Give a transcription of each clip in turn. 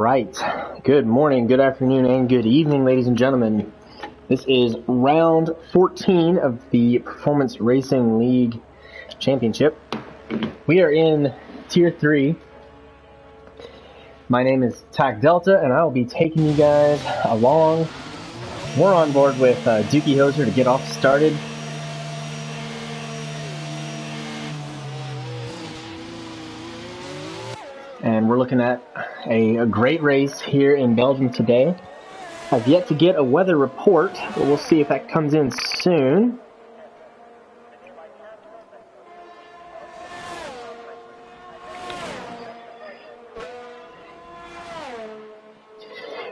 Right. Good morning, good afternoon, and good evening, ladies and gentlemen. This is round 14 of the Performance Racing League Championship. We are in Tier 3. My name is TAC Delta, and I will be taking you guys along. We're on board with Dookie Hoser to get off started. And we're looking at a great race here in Belgium today. I've yet to get a weather report, but we'll see if that comes in soon.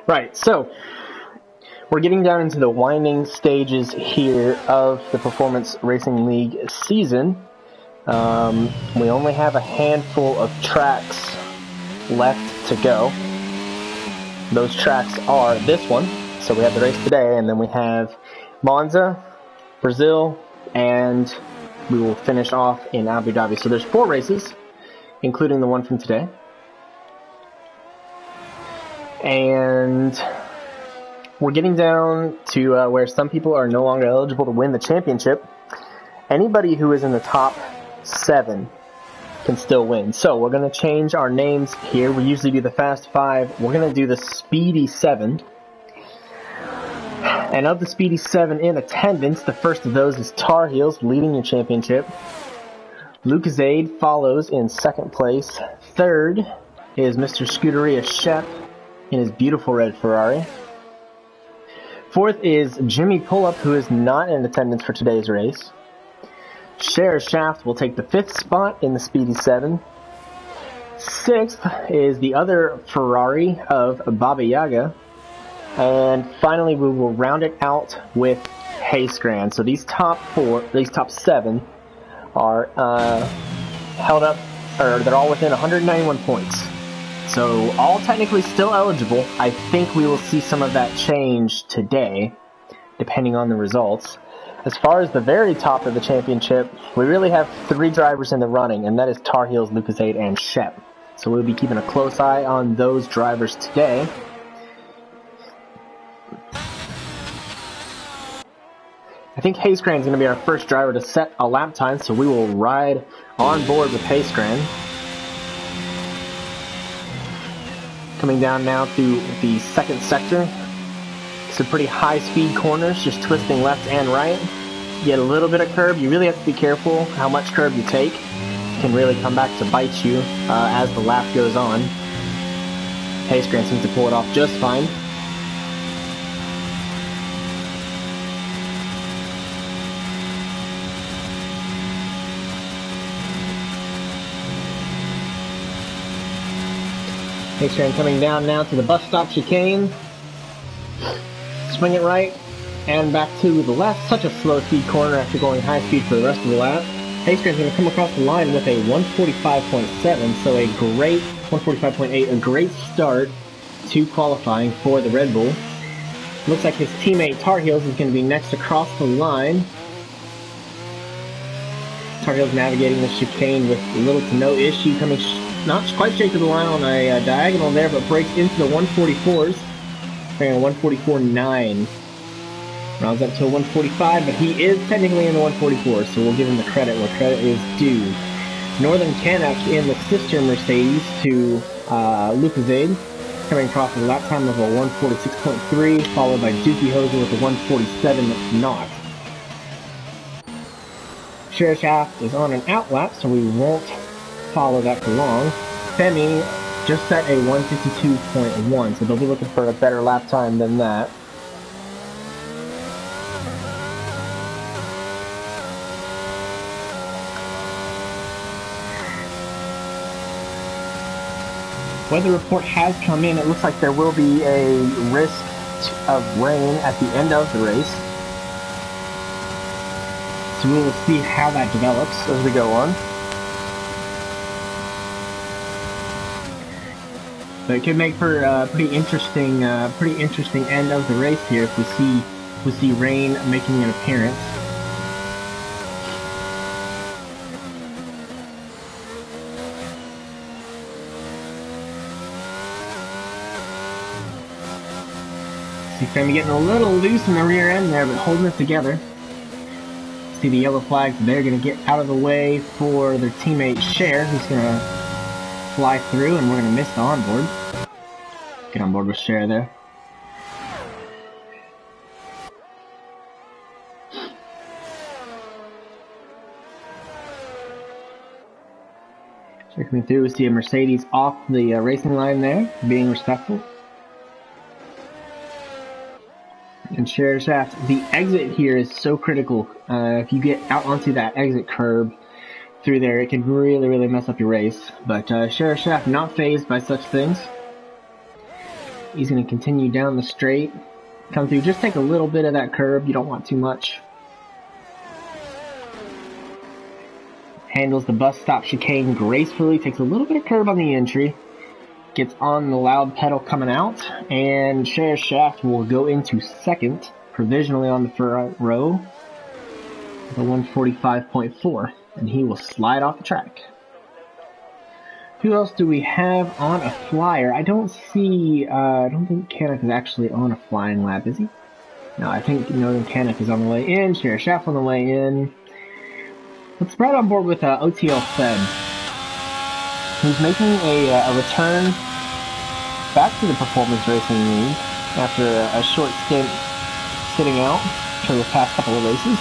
Right, so we're getting down into the winding stages here of the Performance Racing League season. We only have a handful of tracks left to go. Those tracks are this one, so we have the race today, and then we have Monza, Brazil, and we will finish off in Abu Dhabi. So there's 4 races, including the one from today. And we're getting down to where some people are no longer eligible to win the championship. Anybody who is in the top 7 can still win. So we're going to change our names here. We usually do the Fast 5. We're going to do the Speedy 7. And of the Speedy 7 in attendance, the first of those is Tar Heels, leading your championship. Lucasade follows in second place. Third is Mr. Scuderia Shep in his beautiful red Ferrari. Fourth is Jimmy Pullup, who is not in attendance for today's race. Cher Shaft will take the 5th spot in the Speedy 7. 6th is the other Ferrari of Baba Yaga. And finally, we will round it out with Hayscran. So these top 7 are held up, or they're all within 191 points. So all technically still eligible. I think we will see some of that change today, depending on the results. As far as the very top of the championship, we really have 3 drivers in the running, and that is Tar Heels, Lucasade, and Shep. So we'll be keeping a close eye on those drivers today. I think Hayscran is going to be our first driver to set a lap time, so we will ride on board with Hayscran. Coming down now through the second sector. Some pretty high-speed corners, just twisting left and right. You get a little bit of curb. You really have to be careful how much curb you take. It can really come back to bite you as the lap goes on. Hayscran seems to pull it off just fine. Hayscran coming down now to the bus stop chicane. Swing it right and back to the left. Such a slow speed corner after going high speed for the rest of the lap. Hayscran's going to come across the line with a 145.7, so a great 145.8, a great start to qualifying for the Red Bull. Looks like his teammate Tar Heels is going to be next across the line. Tar Heels navigating the chicane with little to no issue, coming not quite straight to the line on a diagonal there, but breaks into the 144s. Carrying a 144.9. Rounds up to a 145, but he is technically in the 144, so we'll give him the credit where credit is due. Northern Canuck in the sister Mercedes to Lucasade, coming across a lap time of a 146.3, followed by Dookie Hoser with a 147.0. Cher Shaft is on an out lap, so we won't follow that for long. Femi just set a 152.1, so they'll be looking for a better lap time than that. Weather report has come in. It looks like there will be a risk of rain at the end of the race. So we will see how that develops as we go on. But it could make for a pretty interesting end of the race here if we see rain making an appearance. He's going to be getting a little loose in the rear end there, but holding it together. See the yellow flags, they're going to get out of the way for their teammate Cher, who's going to fly through, and we're going to miss the onboard. Get on board with Cher there. Coming through, we see a Mercedes off the racing line there, being respectful. And Cher Shaft, the exit here is so critical. If you get out onto that exit curb through there, it can really mess up your race. But Cher Shaft not fazed by such things. He's going to continue down the straight. Come through, just take a little bit of that curb, you don't want too much. Handles the bus stop chicane gracefully, takes a little bit of curb on the entry, gets on the loud pedal coming out, and Cher Shaft will go into second, provisionally on the front row, the 145.4, and he will slide off the track. Who else do we have on a flyer? I don't see, I don't think Canuck is actually on a flying lap, is he? No, I think Northern Canuck is on the way in, Cher Shaft on the way in. Let's spread on board with OTL Fed, who's making a return back to the Performance Racing League after a short stint sitting out for the past couple of races.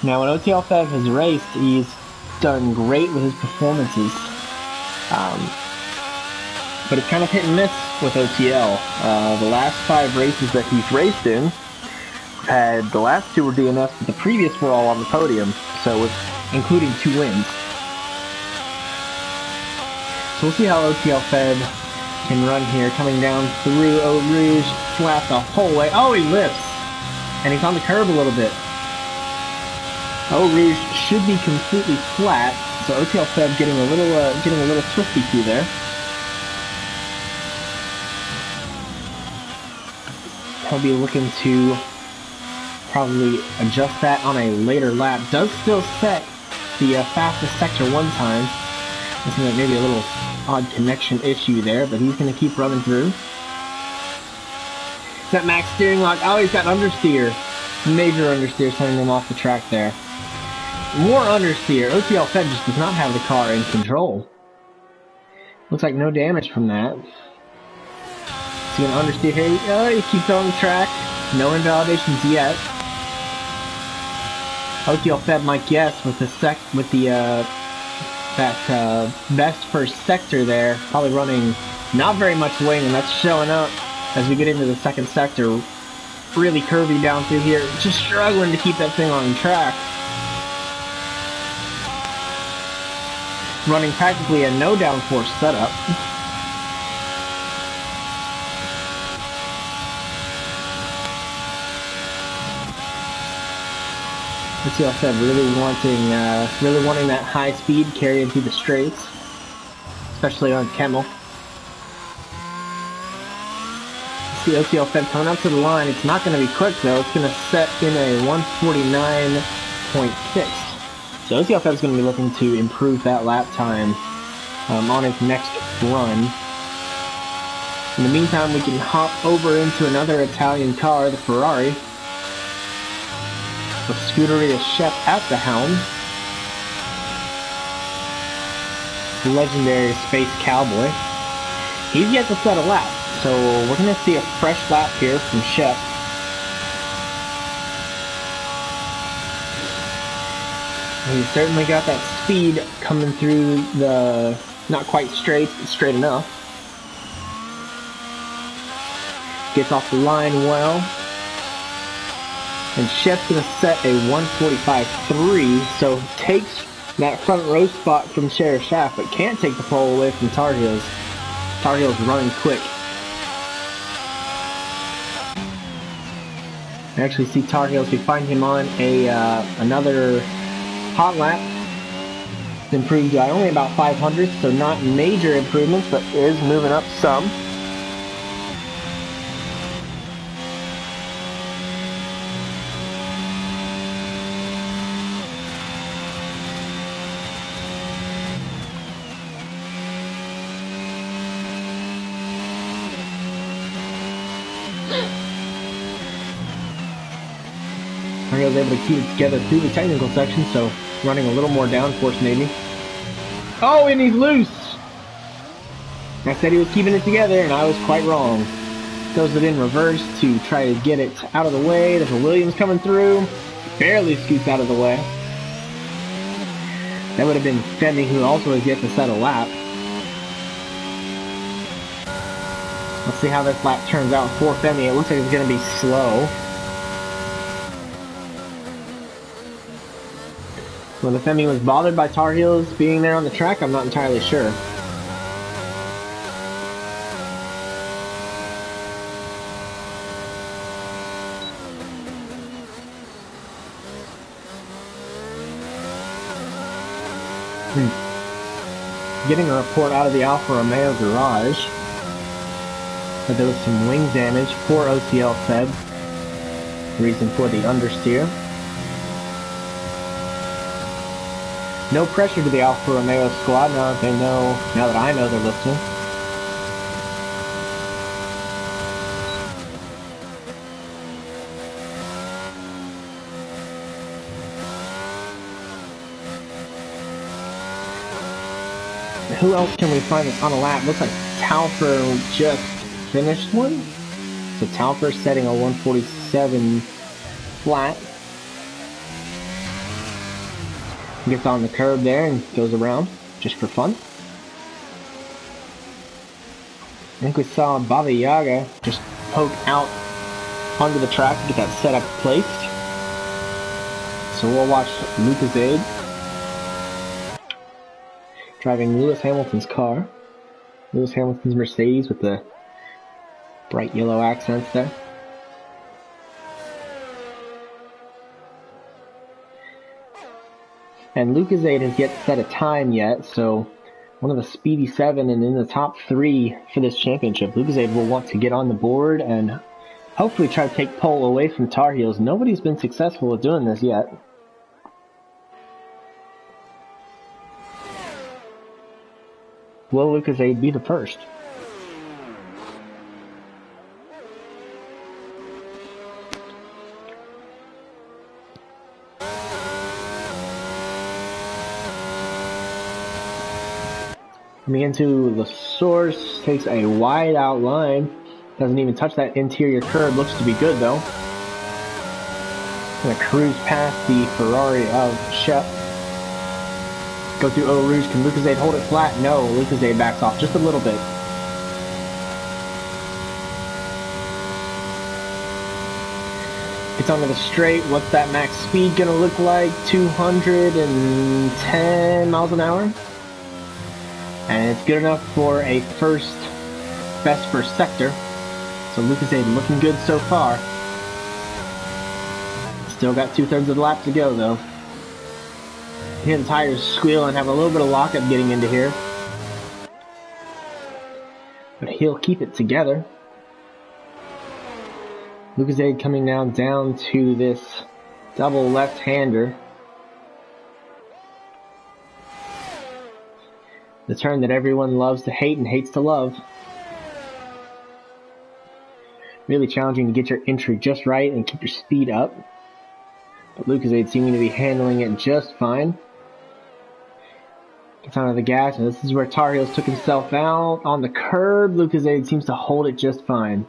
Now, when OTL Fed has raced, he's done great with his performances, but it's kind of hit and miss with OTL. The last 5 races that he's raced in, had the last 2 were DNFs, but the previous were all on the podium, so it's including 2 wins. So we'll see how OTL Fed can run here, coming down through Eau Rouge, flat the whole way. Oh, he lifts, and he's on the curb a little bit. Eau Rouge should be completely flat, so OTL Fed getting a little twisty through there. He'll be looking to probably adjust that on a later lap. Does still set the fastest sector one time. Looking like maybe a little odd connection issue there, but he's going to keep running through. Is that max steering lock? Oh, he's got understeer. Major understeer sending him off the track there. More understeer. OTL Fed just does not have the car in control. Looks like no damage from that. See an understeer here. Oh, he keeps on the track. No invalidations yet. OTL Fed might guess with the best first sector there, probably running not very much wing, and that's showing up as we get into the second sector. Really curvy down through here, just struggling to keep that thing on track. Running practically a no downforce setup. OTL Fed really wanting that high speed carrying through the straights, especially on Kemmel. See OTL Fed coming up to the line. It's not going to be quick though. It's going to set in a 149.6. So OTL Fed is going to be looking to improve that lap time on his next run. In the meantime, we can hop over into another Italian car, the Ferrari, with Scuderia Shep at the helm. Legendary Space Cowboy. He's yet to set a lap, so we're going to see a fresh lap here from Shep. He's certainly got that speed coming through the, not quite straight, but straight enough. Gets off the line well. And Shep's going to set a 145.3, so takes that front row spot from Cher Shaft, but can't take the pole away from Tar Heels. Tar Heels running quick. I actually see Tar Heels, we find him on a another hot lap. It's improved by only about 500, so not major improvements, but is moving up some. Tar Heels able to keep it together through the technical section, so running a little more downforce maybe. Oh, and he's loose! I said he was keeping it together, and I was quite wrong. Throws it in reverse to try to get it out of the way. There's a Williams coming through. Barely scoots out of the way. That would have been Femi, who also has yet to set a lap. Let's see how this lap turns out for Femi. It looks like it's going to be slow. Whether Femi was bothered by Tar Heels being there on the track, I'm not entirely sure. Getting a report out of the Alfa Romeo garage that there was some wing damage. Poor OCL said. Reason for the understeer. No pressure to the Alfa Romeo squad now that I know they're listening. Who else can we find that's on a lap? Looks like Taufer just finished one. So Taufer setting a 147 flat. Gets on the curb there and goes around just for fun. I think we saw Baba Yaga just poke out onto the track to get that setup placed. So we'll watch Lucas driving Lewis Hamilton's car. Lewis Hamilton's Mercedes with the bright yellow accents there. And Lucasade has yet to set a time yet, so one of the speedy 7 and in the top 3 for this championship. Lucasade will want to get on the board and hopefully try to take pole away from Tar Heels. Nobody's been successful at doing this yet. Will Lucasade be the first? Coming into the source, takes a wide out line. Doesn't even touch that interior curb. Looks to be good though. Gonna cruise past the Ferrari of Shep. Go through Eau Rouge. Can Lucasade hold it flat? No, Lucasade backs off just a little bit. Gets onto the straight. What's that max speed gonna look like? 210 miles an hour. And it's good enough for a best first sector. So Lucasade looking good so far. Still got 2/3 of the lap to go though. Hear the tires squeal and have a little bit of lockup getting into here. But he'll keep it together. Lucasade coming now down to this double left-hander. The turn that everyone loves to hate and hates to love. Really challenging to get your entry just right and keep your speed up. But Lucasade seeming to be handling it just fine. Gets onto the gas, and this is where Tar Heels took himself out. On the curb, Lucasade seems to hold it just fine.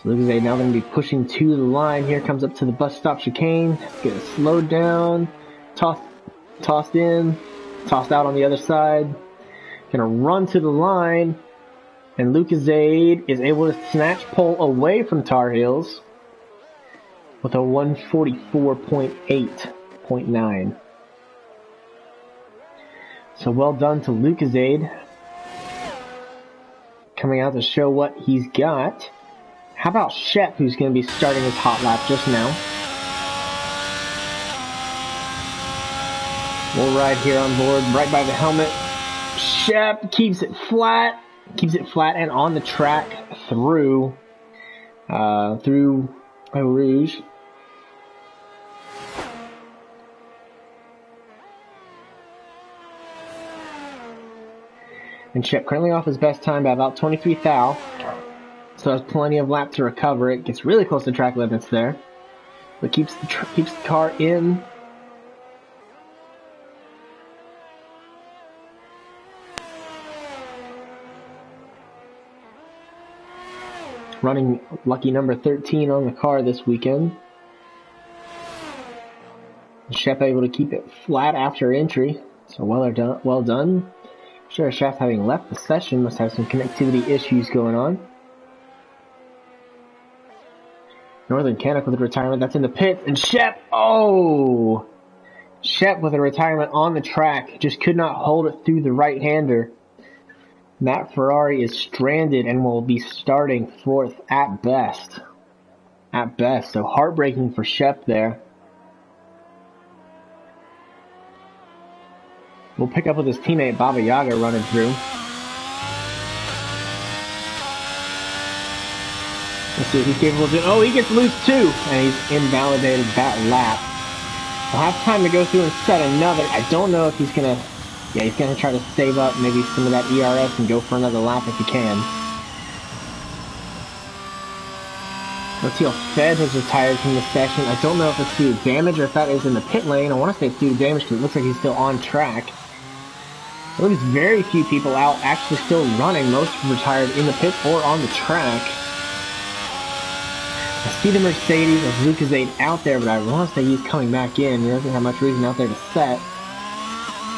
So Lucasade now going to be pushing to the line. Here comes up to the bus stop chicane. Get it slowed down. Tossed in. Tossed out on the other side. Gonna run to the line. And Lucasade is able to snatch pole away from Tar Heels with a 144.8.9. So well done to Lucasade. Coming out to show what he's got. How about Shep, who's going to be starting his hot lap just now? We'll ride here on board, right by the helmet. Shep keeps it flat and on the track through Eau Rouge. And Shep currently off his best time by about 23 thou. So has plenty of lap to recover. It gets really close to track limits there. But keeps the car in. Running lucky number 13 on the car this weekend. Shep able to keep it flat after entry. So well done. Sure, Shep having left the session must have some connectivity issues going on. Northern Canic with a retirement. That's in the pits. And Shep, oh! Shep with a retirement on the track. Just could not hold it through the right-hander. That Ferrari is stranded and will be starting fourth at best. At best. So heartbreaking for Shep there. We'll pick up with his teammate Baba Yaga running through. Let's see what he's capable of doing. Oh, he gets loose too! And he's invalidated that lap. We'll have time to go through and set another. I don't know if he's gonna... Yeah, he's gonna try to save up maybe some of that ERS and go for another lap if he can. Let's see how Fed has retired from the session. I don't know if it's due to damage or if that is in the pit lane. I want to say it's due to damage because it looks like he's still on track. There's very few people out actually still running. Most retired in the pits or on the track. I see the Mercedes of Lucasade out there, but I want to say he's coming back in. He doesn't have much reason out there to set.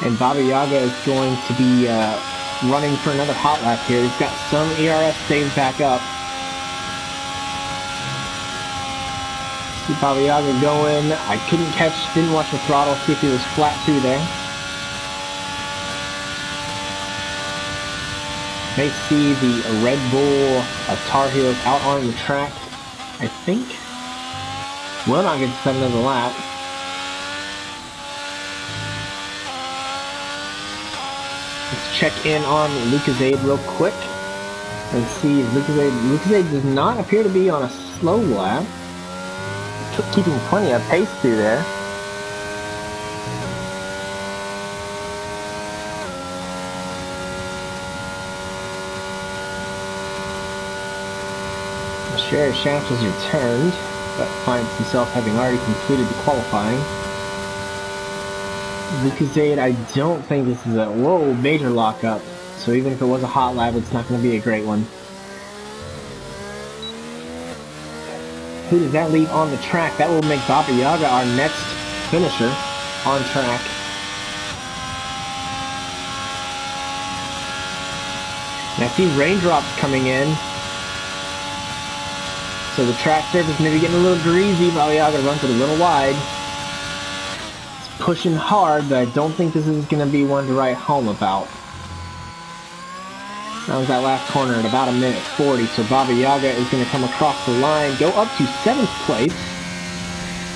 And Baba Yaga is going to be running for another hot lap here. He's got some ERS saved back up. See Baba Yaga going. I didn't watch the throttle, see if he was flat through there. May see the Red Bull of Tar Heels out on the track, I think. Will not get to set another lap. Let's check in on Lucasade real quick and see if Lucasade does not appear to be on a slow lap. Keeping plenty of pace through there. Share Shaft has returned, but finds himself having already completed the qualifying. Lucasade, I don't think this is a major lockup. So even if it was a hot lap, it's not going to be a great one. Who does that leave on the track? That will make Baba Yaga our next finisher on track. And I see raindrops coming in. So the track surface may be getting a little greasy. Baba Yaga runs it a little wide. It's pushing hard, but I don't think this is going to be one to write home about. That was that last corner at about 1:40, so Baba Yaga is going to come across the line, go up to 7th place.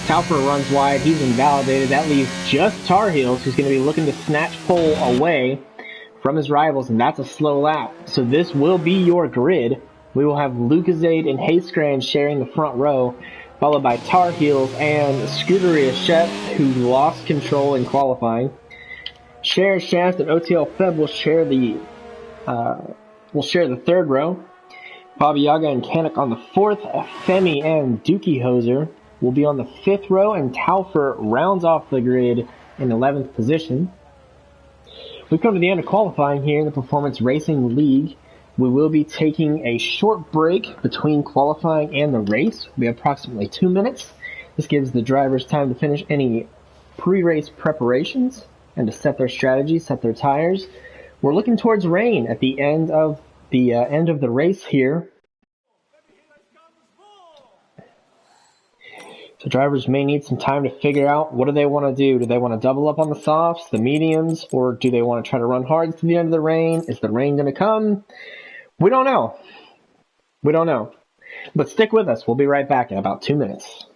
Taufer runs wide, he's invalidated. That leaves just Tar Heels, who's going to be looking to snatch pole away from his rivals, and that's a slow lap. So this will be your grid. We will have Lucasade and Hayscran sharing the front row, followed by Tar Heels and Scuderia Shep, who lost control in qualifying. Share Shaft and OTL Feb will share the third row. Baba Yaga and Canic on the 4th. Femi and Dookie Hoser will be on the 5th row, and Taufer rounds off the grid in 11th position. We've come to the end of qualifying here in the Performance Racing League. We will be taking a short break between qualifying and the race. It'll be approximately 2 minutes. This gives the drivers time to finish any pre-race preparations and to set their strategy, set their tires. We're looking towards rain at the end of the race here. So drivers may need some time to figure out what do they want to do. Do they want to double up on the softs, the mediums, or do they want to try to run hard to the end of the rain? Is the rain going to come? We don't know. We don't know. But stick with us. We'll be right back in about 2 minutes.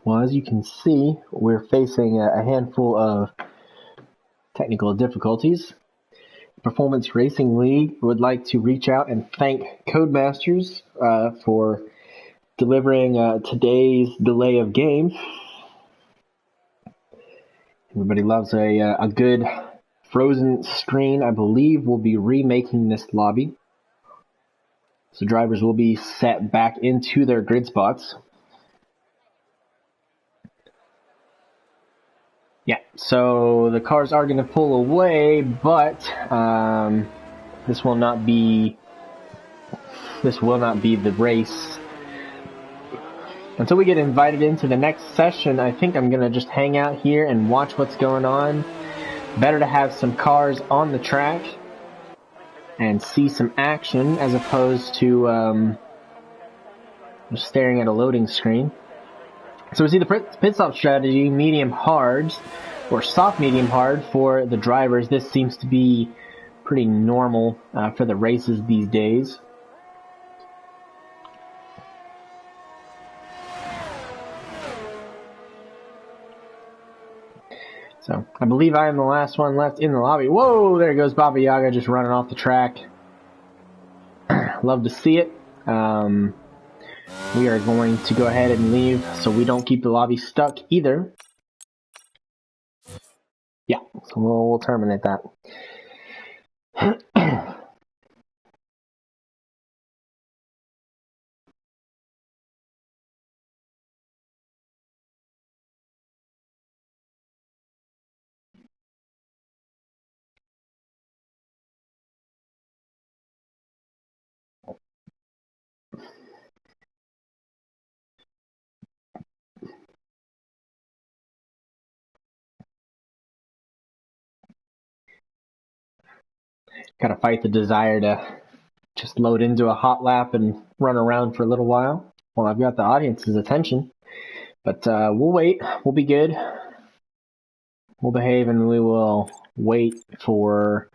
Well, as you can see, we're facing a handful of technical difficulties. Performance Racing League would like to reach out and thank Codemasters for delivering today's delay of game. Everybody loves a good frozen screen. I believe we'll be remaking this lobby. So drivers will be set back into their grid spots. Yeah, so the cars are going to pull away, but this will not be the race. Until we get invited into the next session, I think I'm going to just hang out here and watch what's going on. Better to have some cars on the track and see some action as opposed to just staring at a loading screen. So we see the pit stop strategy, medium hard, or soft medium hard for the drivers. This seems to be pretty normal for the races these days. So I believe I am the last one left in the lobby. Whoa, there goes Baba Yaga just running off the track. Love to see it. We are going to go ahead and leave so we don't keep the lobby stuck either. Yeah, so we'll terminate that. Gotta fight the desire to just load into a hot lap and run around for a little while I've got the audience's attention. But we'll wait. We'll be good. We'll behave, and we will wait for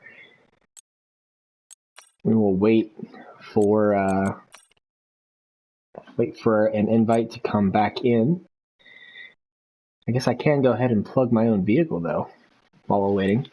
an invite to come back in. I guess I can go ahead and plug my own vehicle though while we're waiting.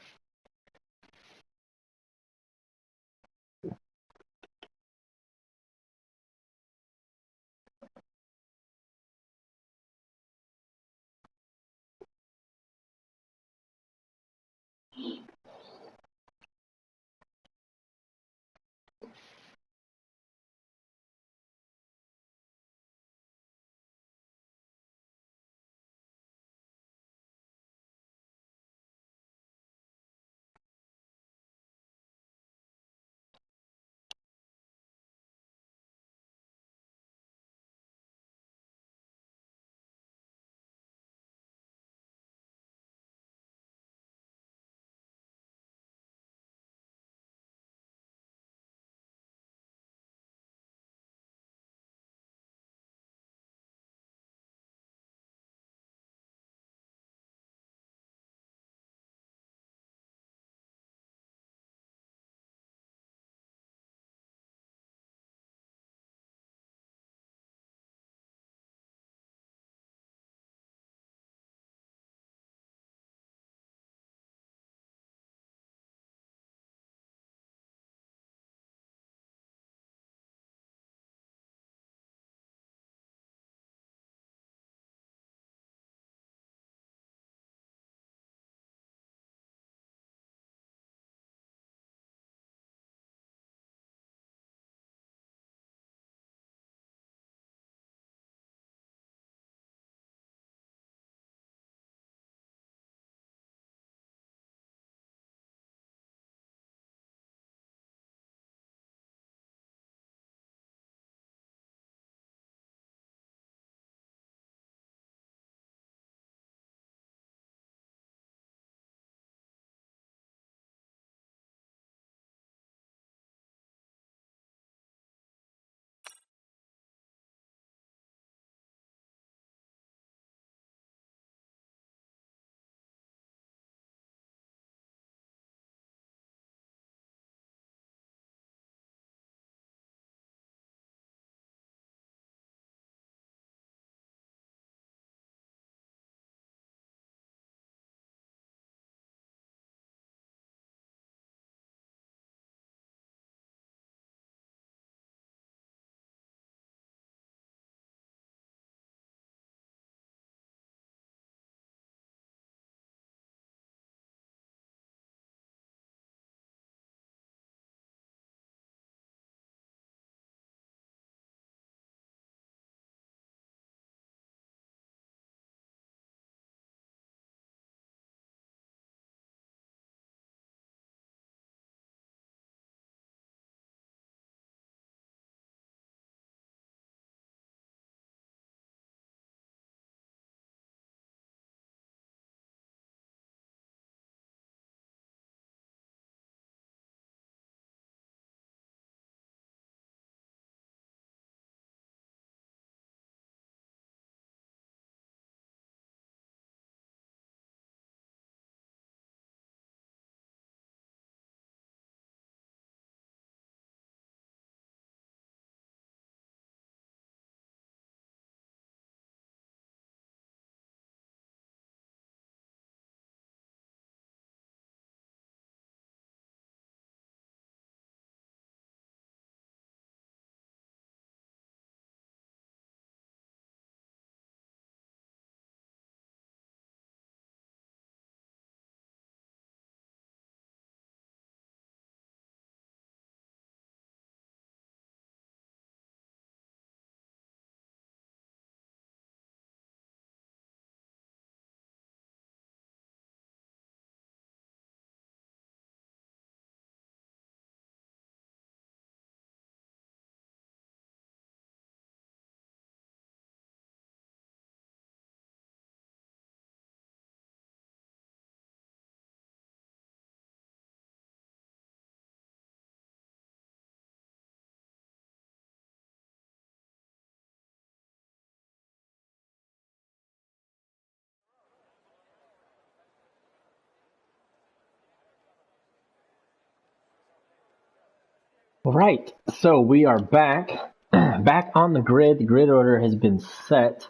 Right, so we are back. Back on the grid. The grid order has been set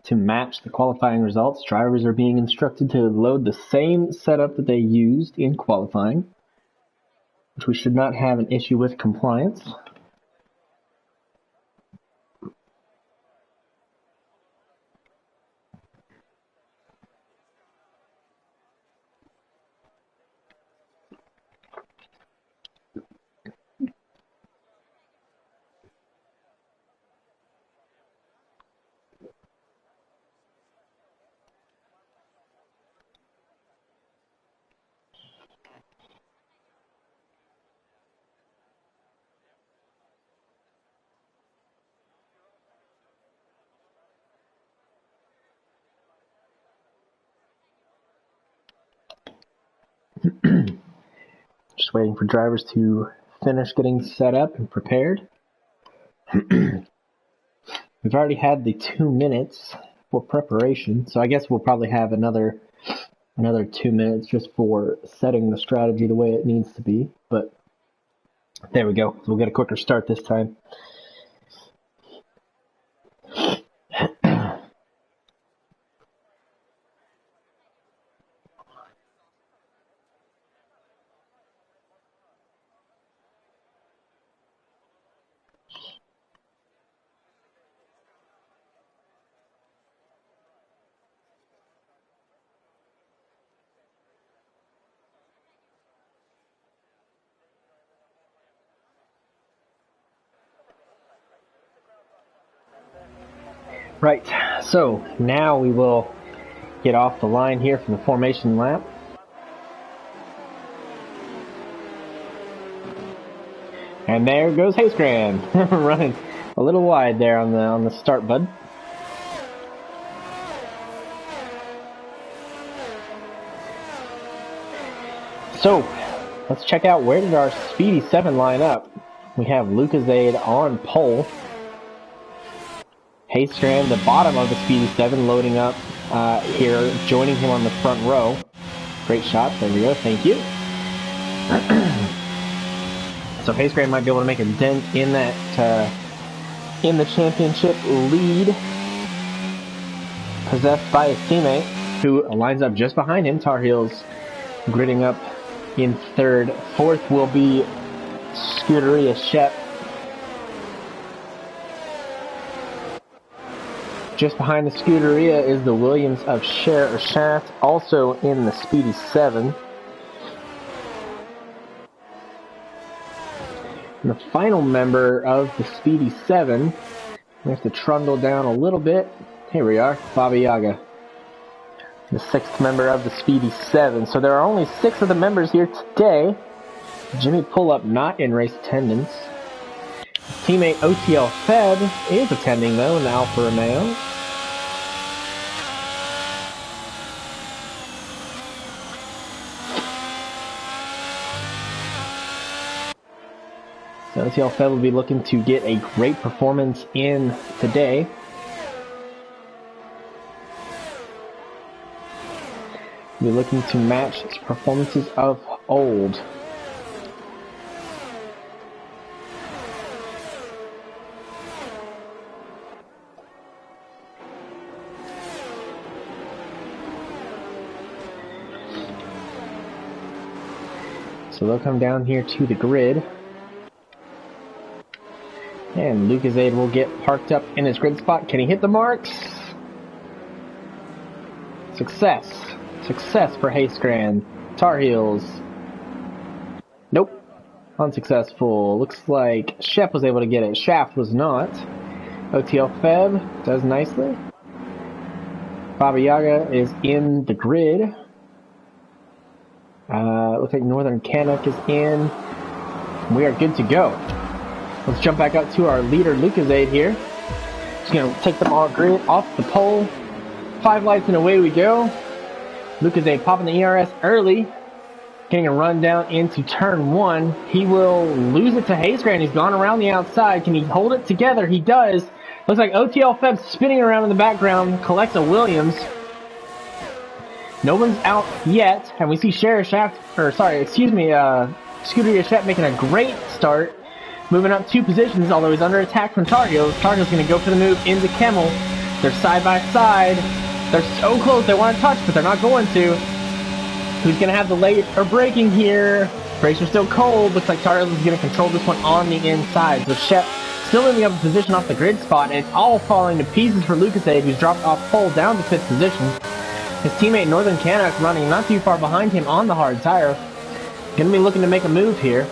to match the qualifying results. Drivers are being instructed to load the same setup that they used in qualifying, which we should not have an issue with compliance. Just waiting for drivers to finish getting set up and prepared. We've already had the 2 minutes for preparation, so I guess we'll probably have another 2 minutes just for setting the strategy the way it needs to be. But there we go. We'll get a quicker start this time. Right, so now we will get off the line here for the formation lap. And there goes Haysgran, running a little wide there on the start, bud. So let's check out, where did our Speedy 7 line up? We have Lucasade on pole. Haysgran, the bottom of the Speedy 7, loading up here, joining him on the front row. Great shot, there we go, thank you. So Haysgran might be able to make a dent in that, in the championship lead, possessed by his teammate, who lines up just behind him. Tar Heels gridding up in third. Fourth will be Scuderia Shep. Just behind the Scuderia is the Williams of Shaft, also in the Speedy 7. And the final member of the Speedy 7, we have to trundle down a little bit. Here we are, Baba Yaga, the 6th member of the Speedy 7. So there are only 6 of the members here today. Jimmy Pullup not in race attendance. Teammate OTL Feb is attending though in the Alfa Romeo. So OTL Feb will be looking to get a great performance in today. We're looking to match its performances of old. So they'll come down here to the grid. And Lucasade will get parked up in his grid spot. Can he hit the marks? Success. Success for Haysgran. Tar Heels. Nope. Unsuccessful. Looks like Shep was able to get it. Shaft was not. OTL Feb does nicely. Baba Yaga is in the grid. Looks like Northern Canuck is in. We are good to go. Let's jump back up to our leader, Lucasade here. Just going to take them all grid off the pole. 5 lights and away we go. Lucasade popping the ERS early. Getting a run down into turn 1. He will lose it to Haysgran. He's gone around the outside. Can he hold it together? He does. Looks like OTL Feb spinning around in the background. Collects a Williams. No one's out yet. And we see Sheriff Shaft, or sorry, excuse me, Scuderia Shep making a great start. Moving up 2 positions, although he's under attack from Tar Heels. Tar Heels going to go for the move into Kemmel. They're side by side. They're so close, they want to touch, but they're not going to. Who's going to have the late or braking here? Brakes are still cold. Looks like Tar Heels is going to control this one on the inside. So Shep still in the upper position off the grid spot, and it's all falling to pieces for Lucasade, who's dropped off pole down to 5th position. His teammate Northern Canuck running not too far behind him on the hard tire. Going to be looking to make a move here.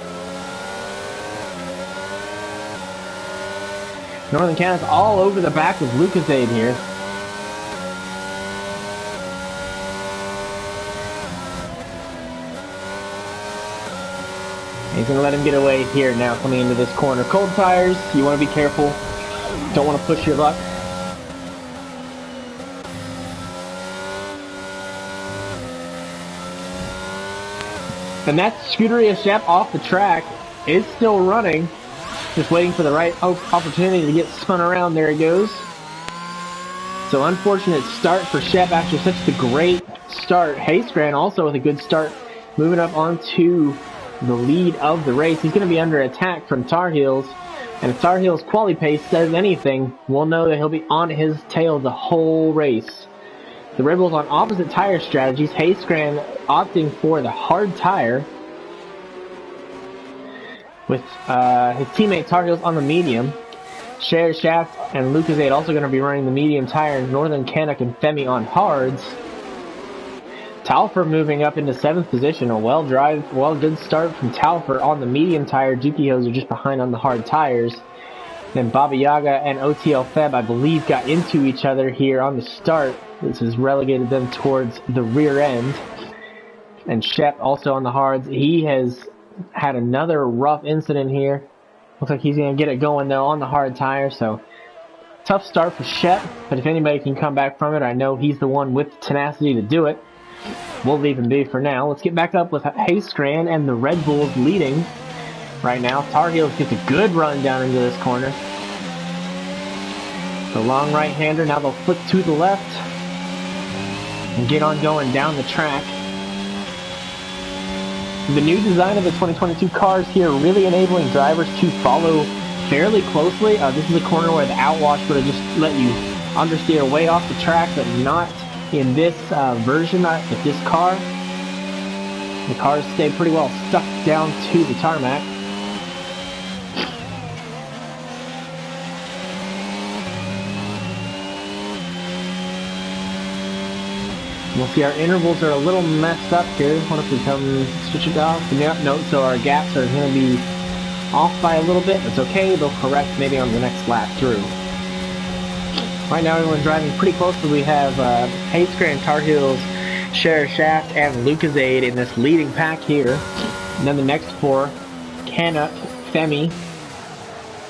Northern Canuck all over the back with Lucasade here. He's going to let him get away here now coming into this corner. Cold tires, you want to be careful. Don't want to push your luck. And that Scuderia Shep off the track is still running. Just waiting for the right opportunity to get spun around. There he goes. So unfortunate start for Shep after such a great start. Hayscran also with a good start, moving up onto the lead of the race. He's going to be under attack from Tar Heels. And if Tar Heels quali pace says anything, we'll know that he'll be on his tail the whole race. The Red Bulls on opposite tire strategies. Hayscran opting for the hard tire, with his teammate Tar Heels on the medium. Cher Shaft and Lucasade also going to be running the medium tire. Northern Canuck and Femi on hards. Talfer moving up into 7th position. A good start from Talfer on the medium tire. Dookie Hose are just behind on the hard tires. Then Baba Yaga and OTL Feb, I believe, got into each other here on the start. This has relegated them towards the rear end. And Shep also on the hards. He has had another rough incident here. Looks like he's going to get it going, though, on the hard tire. So, tough start for Shep. But if anybody can come back from it, I know he's the one with tenacity to do it. We'll leave him be for now. Let's get back up with Hayscran and the Red Bulls leading right now. Tar Heels gets a good run down into this corner. The long right-hander, now they'll flip to the left and get on going down the track. The new design of the 2022 cars here really enabling drivers to follow fairly closely. This is a corner where the outwash would have just let you understeer way off the track, but not in this version, with this car. The cars stay pretty well stuck down to the tarmac. We'll see our intervals are a little messed up here. What if we come switch it off? No, so our gaps are going to be off by a little bit. It's okay, they'll correct maybe on the next lap through. Right now everyone's driving pretty closely. We have Hayscran, Tar Heels, Cher Shaft, and Lucasade in this leading pack here. And then the next 4, Canuck, Femi,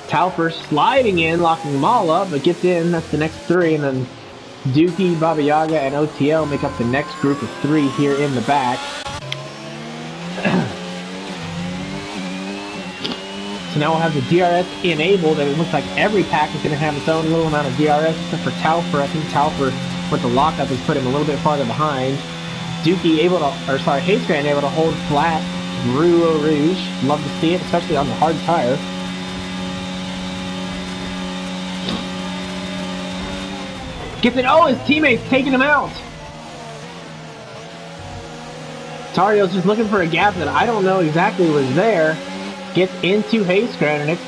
Talfer sliding in, locking them all up, but gets in. That's the next 3, and then Dookie, Baba Yaga, and OTL make up the next group of 3 here in the back. So now we'll have the DRS enabled, and it looks like every pack is going to have its own little amount of DRS, except for Talfer. I think Talfer, with the lockup, has put him a little bit farther behind. Dookie Hayscran able to hold flat through Eau Rouge. Love to see it, especially on the hard tire. Gets it. Oh, his teammate's taking him out. Tar Heels just looking for a gap that I don't know exactly was there. Gets into Hayscran, and it's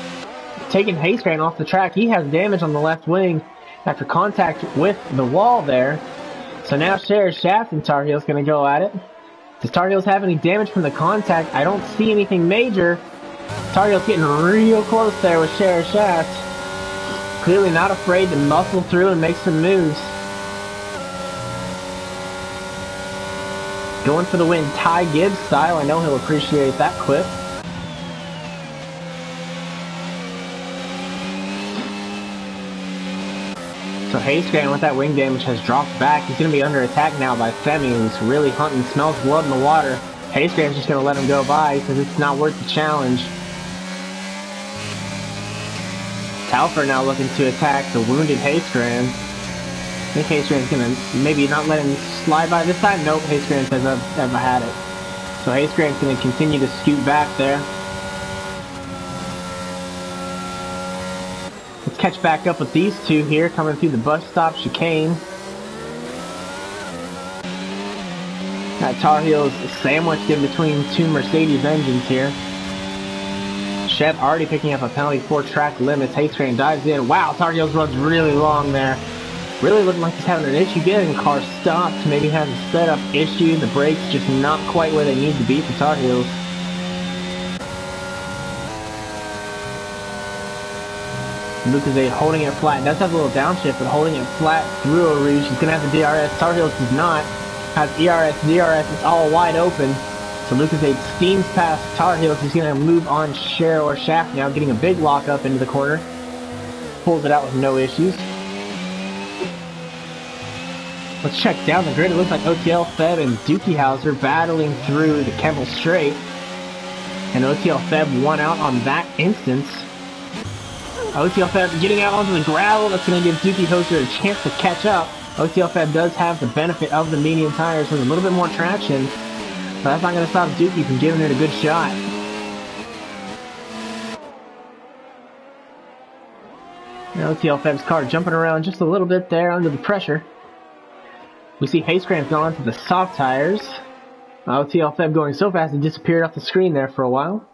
taking Hayscran off the track. He has damage on the left wing after contact with the wall there. So now Cher Shaft and Tar Heels going to go at it. Does Tar Heels have any damage from the contact? I don't see anything major. Tar Heels getting real close there with Cher Shaft. Clearly not afraid to muscle through and make some moves. Going for the win Ty Gibbs style. I know he'll appreciate that quip. So Hayscran with that wing damage has dropped back. He's going to be under attack now by Femi, who's really hunting, smells blood in the water. Hayscran's just going to let him go by because it's not worth the challenge. Talfer now looking to attack the wounded Hayscran. I think Hayscran's going to maybe not let him slide by this time. Nope, Hayscran says I've had it. So Hayesgrand's going to continue to scoot back there. Let's catch back up with these two here coming through the bus stop chicane. Got Tar Heels sandwiched in between two Mercedes engines here. Chev already picking up a penalty for track limits. Hayesgrand dives in. Wow, Tar Heels runs really long there. Really looking like he's having an issue getting the car stopped. Maybe has a setup issue. The brakes just not quite where they need to be for Tar Heels. Lucas holding it flat. Does have a little downshift, but holding it flat through a rouge. He's going to have the DRS. Tar Heels does not. Has ERS. DRS is all wide open. So Lucas steams past Tar Heels. He's going to move on Cheryl or Shaft now, getting a big lock up into the corner. Pulls it out with no issues. Let's check down the grid. It looks like OTL, Feb, and Dookie Hauser battling through the Kemmel Straight. And OTL Feb won out on that instance. OTL Feb getting out onto the gravel. That's going to give Dookie Hauser a chance to catch up. OTL Feb does have the benefit of the medium tires with a little bit more traction. But that's not going to stop Dookie from giving it a good shot. And OTL Feb's car jumping around just a little bit there under the pressure. We see Hayesgrand's gone to the soft tires. OTL Feb going so fast it disappeared off the screen there for a while.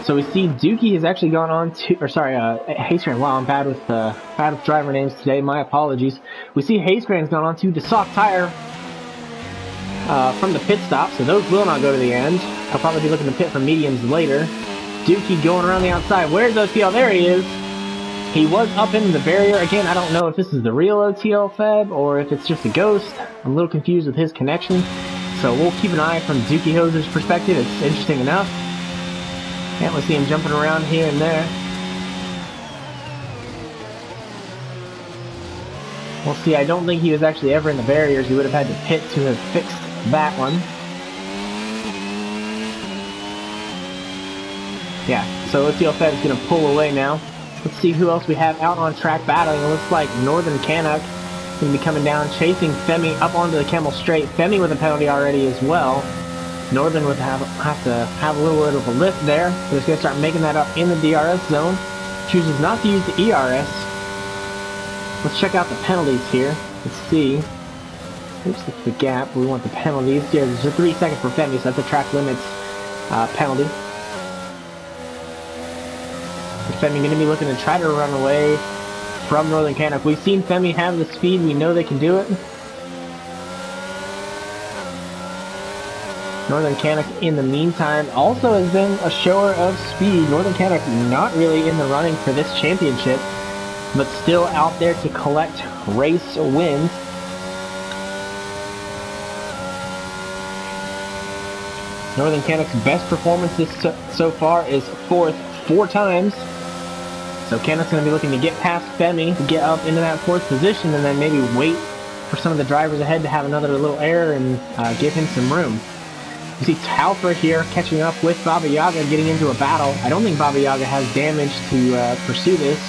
So we see Dookie has actually gone on to, Hayesgrand. Wow, I'm bad with driver names today. My apologies. We see Hayesgrand's gone on to the soft tire from the pit stop, so those will not go to the end. I'll probably be looking to pit for mediums later. Dookie going around the outside. Where's OTL? There he is. He was up into the barrier. Again, I don't know if this is the real OTL Feb or if it's just a ghost. I'm a little confused with his connection. So we'll keep an eye from Dookie Hauser's perspective. It's interesting enough. And we'll see him jumping around here and there. We'll see. I don't think he was actually ever in the barriers. He would have had to pit to have fixed that one. Yeah, so OTL Feb is going to pull away now. Let's see who else we have out on track battling. It looks like Northern Canuck going to be coming down, chasing Femi up onto the Kemmel Straight. Femi with a penalty already as well. Northern would have to have a little bit of a lift there. So he's going to start making that up in the DRS zone. Chooses not to use the ERS. Let's check out the penalties here. Let's see. Oops, that's the gap. We want the penalties. Yeah, there's a 3 second for Femi, so that's a track limits penalty. Femi going to be looking to try to run away from Northern Canuck. We've seen Femi have the speed. We know they can do it. Northern Canuck, in the meantime, also has been a shower of speed. Northern Canuck not really in the running for this championship, but still out there to collect race wins. Northern Canuck's best performance so far is 4th 4 times. So Canuck's going to be looking to get past Femi to get up into that 4th position and then maybe wait for some of the drivers ahead to have another little error and give him some room. You see Talfer here catching up with Baba Yaga, getting into a battle. I don't think Baba Yaga has damage to pursue this.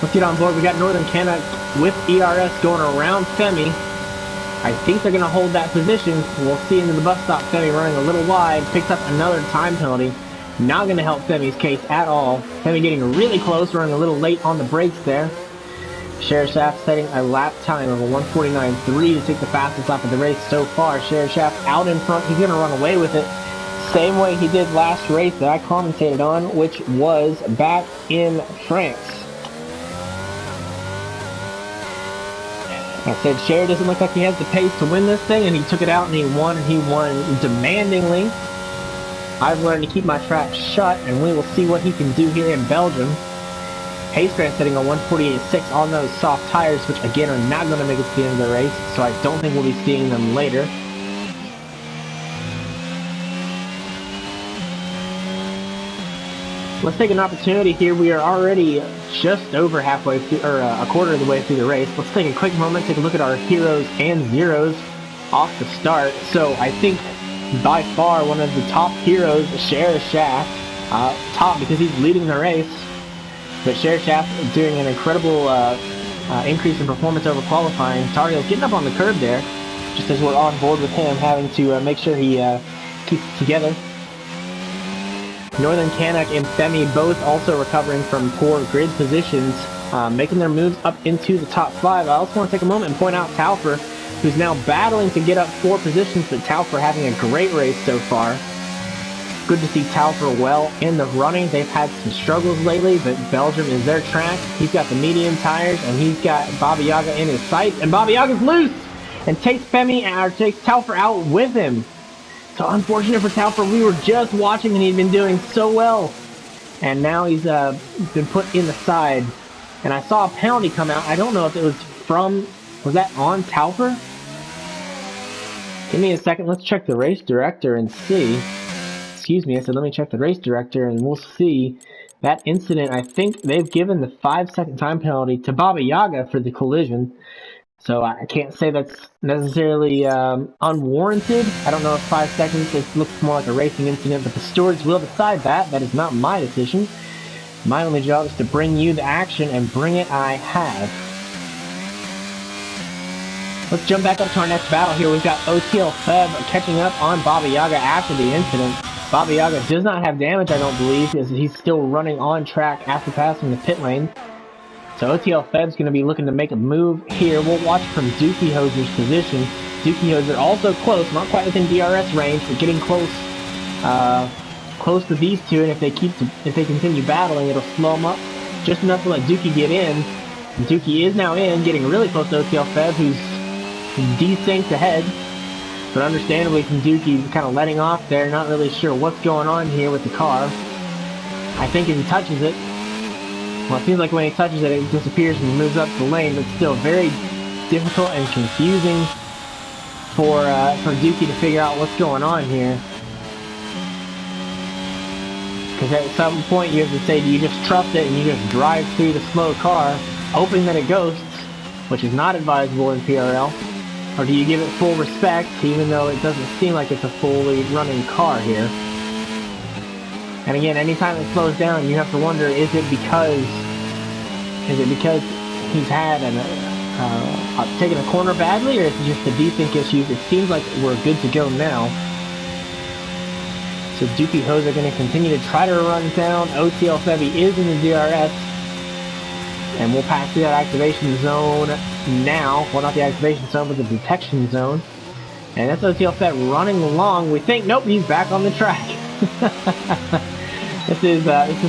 Let's get on board. We got Northern Canuck with ERS going around Femi. I think they're going to hold that position. We'll see into the bus stop. Femi running a little wide, picks up another time penalty. Not going to help Femi's case at all. Femi getting really close, running a little late on the brakes there. Sheriff Shaft setting a lap time of a 1:49.3 to take the fastest lap of the race so far. Sheriff Shaft out in front. He's going to run away with it. Same way he did last race that I commentated on, which was back in France. I said Cher doesn't look like he has the pace to win this thing, and he took it out and he won demandingly. I've learned to keep my trap shut, and we will see what he can do here in Belgium. Hayesgrand setting a 1:48.6 on those soft tires, which again are not going to make it to the end of the race, so I don't think we'll be seeing them later. Let's take an opportunity here. We are already just over halfway through, or a quarter of the way through the race. Let's take a quick moment, take a look at our heroes and zeros off the start. So I think by far one of the top heroes, Sheriff Shaft, top because he's leading the race. But Sheriff Shaft doing an incredible increase in performance over qualifying. Tario's getting up on the curb there, just as we're on board with him, having to make sure he keeps it together. Northern Canuck and Femi both also recovering from poor grid positions, making their moves up into the top 5. I also want to take a moment and point out Taufer, who's now battling to get up 4 positions, but Taufer having a great race so far. Good to see Taufer well in the running. They've had some struggles lately, but Belgium is their track. He's got the medium tires, and he's got Baba Yaga in his sights, and Baba Yaga's loose and takes Taufer out with him. So unfortunate for Taufer. We were just watching, and he'd been doing so well, and now he's been put in the side. And I saw a penalty come out. I don't know if it was was that on Taufer? Give me a second. Let's check the race director and see. Excuse me, I said let me check the race director and we'll see. That incident, I think they've given the 5-second time penalty to Baba Yaga for the collision. So I can't say that's necessarily unwarranted. I don't know if 5 seconds, it looks more like a racing incident, but the stewards will decide that. That is not my decision. My only job is to bring you the action, and bring it I have. Let's jump back up to our next battle here. We've got OTL Feb catching up on Baba Yaga after the incident. Baba Yaga does not have damage, I don't believe, as he's still running on track after passing the pit lane. So OTL Feb's going to be looking to make a move here. We'll watch from Dookie Hoser's position. Dookie Hoser also close, not quite within DRS range, but getting close to these two. And if they continue battling, it'll slow them up just enough to let Dookie get in. And Dookie is now in, getting really close to OTL Feb, who's desynced ahead. But understandably from Dookie kind of letting off there, not really sure what's going on here with the car. I think if he touches it, well, it seems like when he touches it, it disappears and moves up the lane, but still very difficult and confusing for Dookie to figure out what's going on here. Because at some point you have to say, do you just trust it and you just drive through the slow car, hoping that it ghosts, which is not advisable in PRL? Or do you give it full respect, even though it doesn't seem like it's a fully running car here? And again, anytime it slows down, you have to wonder, is it because he's had taken a corner badly, or is it just the desync issues? It seems like we're good to go now. So Dookie Hoser going to continue to try to run down. OTL Febby is in the DRS. And we'll pass through that activation zone now. Well, not the activation zone, but the detection zone. And that's OTL Feb running along. We think, nope, he's back on the track. This is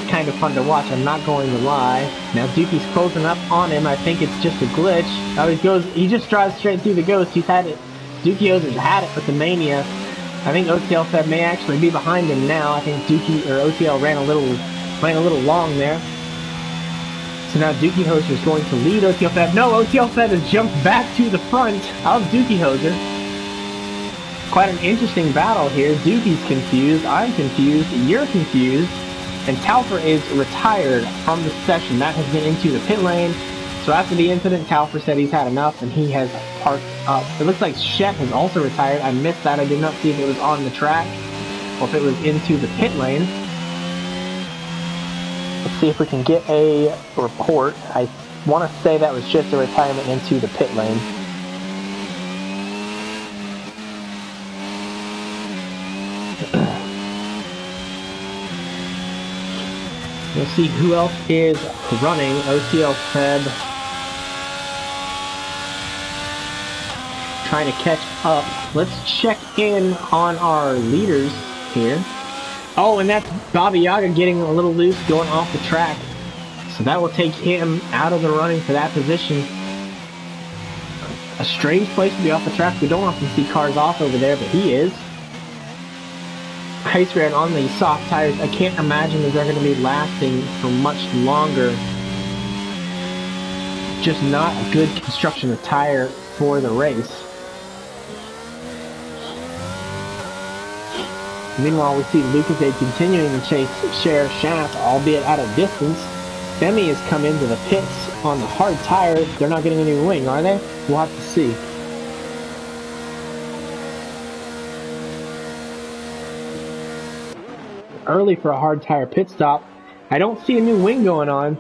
kind of fun to watch, I'm not going to lie. Now Dookie's closing up on him. I think it's just a glitch. Oh, he just drives straight through the ghost. He's had it. Dookie Hoser's had it with the Mania. I think OTL Feb may actually be behind him now. I think OTL ran a little long there. So now Dookie Hoser is going to lead OTL Feb. No, OTL Feb has jumped back to the front of Dookie Hoser. Quite an interesting battle here. Dookie's confused, I'm confused, you're confused, and Taufer is retired from the session. That has been into the pit lane. So after the incident, Taufer said he's had enough and he has parked up. It looks like Shep has also retired. I missed that. I did not see if it was on the track or if it was into the pit lane. Let's see if we can get a report. I want to say that was just a retirement into the pit lane. We'll see who else is running. OTL Feb trying to catch up. Let's check in on our leaders here. Oh, and that's Baba Yaga getting a little loose, going off the track. So that will take him out of the running for that position. A strange place to be off the track. We don't often see cars off over there, but he is. Ice Red on the soft tires. I can't imagine that they're going to be lasting for much longer. Just not a good construction of tire for the race. Meanwhile, we see Lucasade continuing to chase Share Shaft, albeit at a distance. Femi has come into the pits on the hard tire. They're not getting a new wing, are they? We'll have to see. Early for a hard tire pit stop. I don't see a new wing going on.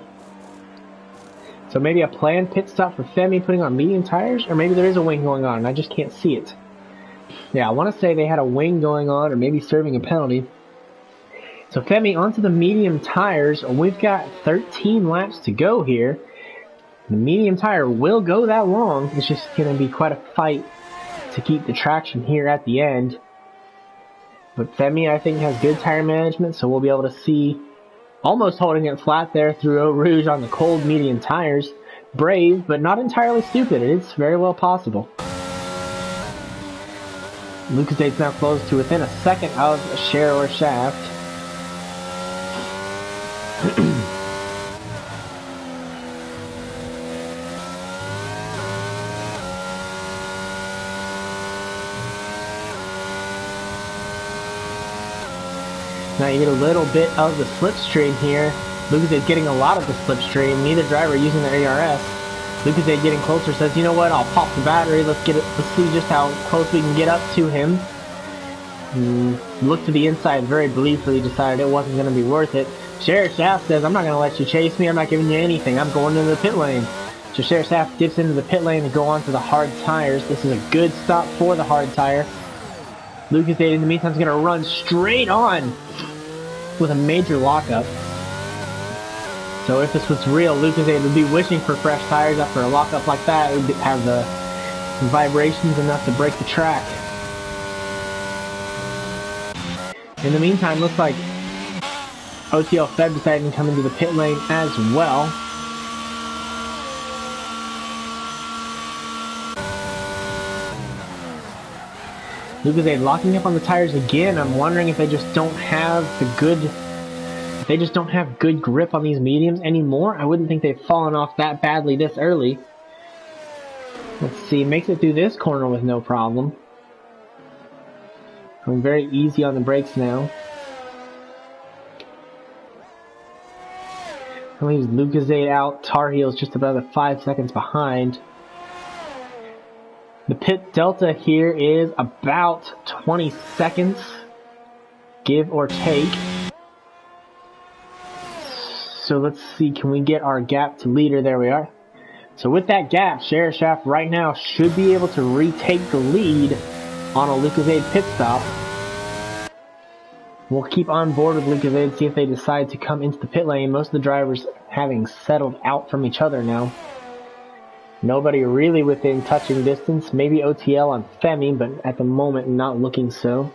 So maybe a planned pit stop for Femi putting on medium tires, or maybe there is a wing going on and I just can't see it. Yeah, I want to say they had a wing going on or maybe serving a penalty. So Femi onto the medium tires. We've got 13 laps to go here. The medium tire will go that long. It's just going to be quite a fight to keep the traction here at the end. But Femi, I think, has good tire management, so we'll be able to see almost holding it flat there through Eau Rouge on the cold medium tires. Brave, but not entirely stupid. It's very well possible. Lucas now close to within a second of Cher or Shaft. Now you get a little bit of the slipstream here. Lucas is getting a lot of the slipstream. Neither driver using their ARS. Lucas is getting closer. Says, "You know what? I'll pop the battery. Let's see just how close we can get up to him." Looked to the inside very briefly. Decided it wasn't going to be worth it. Sheriff Shaft says, "I'm not going to let you chase me. I'm not giving you anything. I'm going into the pit lane." So Sheriff Shaft dips into the pit lane to go on to the hard tires. This is a good stop for the hard tire. Lucas in the meantime is going to run straight on with a major lockup. So if this was real, Lucas would be wishing for fresh tires after a lockup like that. It would have the vibrations enough to break the track. In the meantime, looks like OTL Feb decided to come into the pit lane as well. Lucas locking up on the tires again. I'm wondering if they just don't have good grip on these mediums anymore. I wouldn't think they've fallen off that badly this early. Let's see, makes it through this corner with no problem. Going very easy on the brakes now. Leaves Lucas out. Tar Heels just about 5 seconds behind. The pit delta here is about 20 seconds, give or take. So let's see, can we get our gap to leader? There we are. So with that gap, Sheriff Shaft right now should be able to retake the lead on a Lucas pit stop. We'll keep on board with Lucas see if they decide to come into the pit lane. Most of the drivers having settled out from each other now. Nobody really within touching distance. Maybe OTL on Femi, but at the moment not looking so.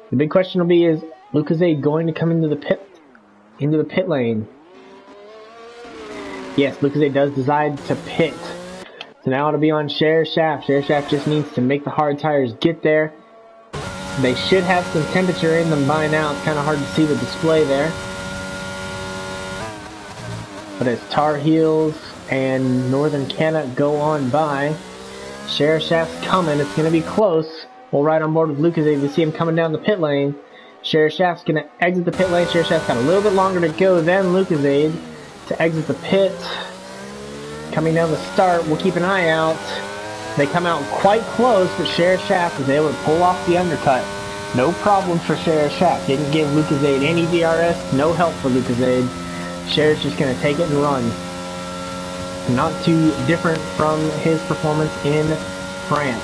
The big question will be, is Lucas going to come into the pit lane? Yes, Lucas does decide to pit. So now it'll be on Sheriff Shaft. Sheriff Shaft just needs to make the hard tires get there. They should have some temperature in them by now. It's kind of hard to see the display there. But as Tar Heels and Northern Canada go on by, Sheriff Shaft's coming. It's going to be close. We'll ride on board with Lucas. We see him coming down the pit lane. Sheriff Shaft's going to exit the pit lane. Sheriff Shaft's got a little bit longer to go than Lucas to exit the pit. Coming down the start, we'll keep an eye out. They come out quite close, but Sheriff Shaft was able to pull off the undercut. No problem for Sheriff Shaft. Didn't give Lucas any DRS. No help for Lucas Sheriff's just going to take it and run. Not too different from his performance in France.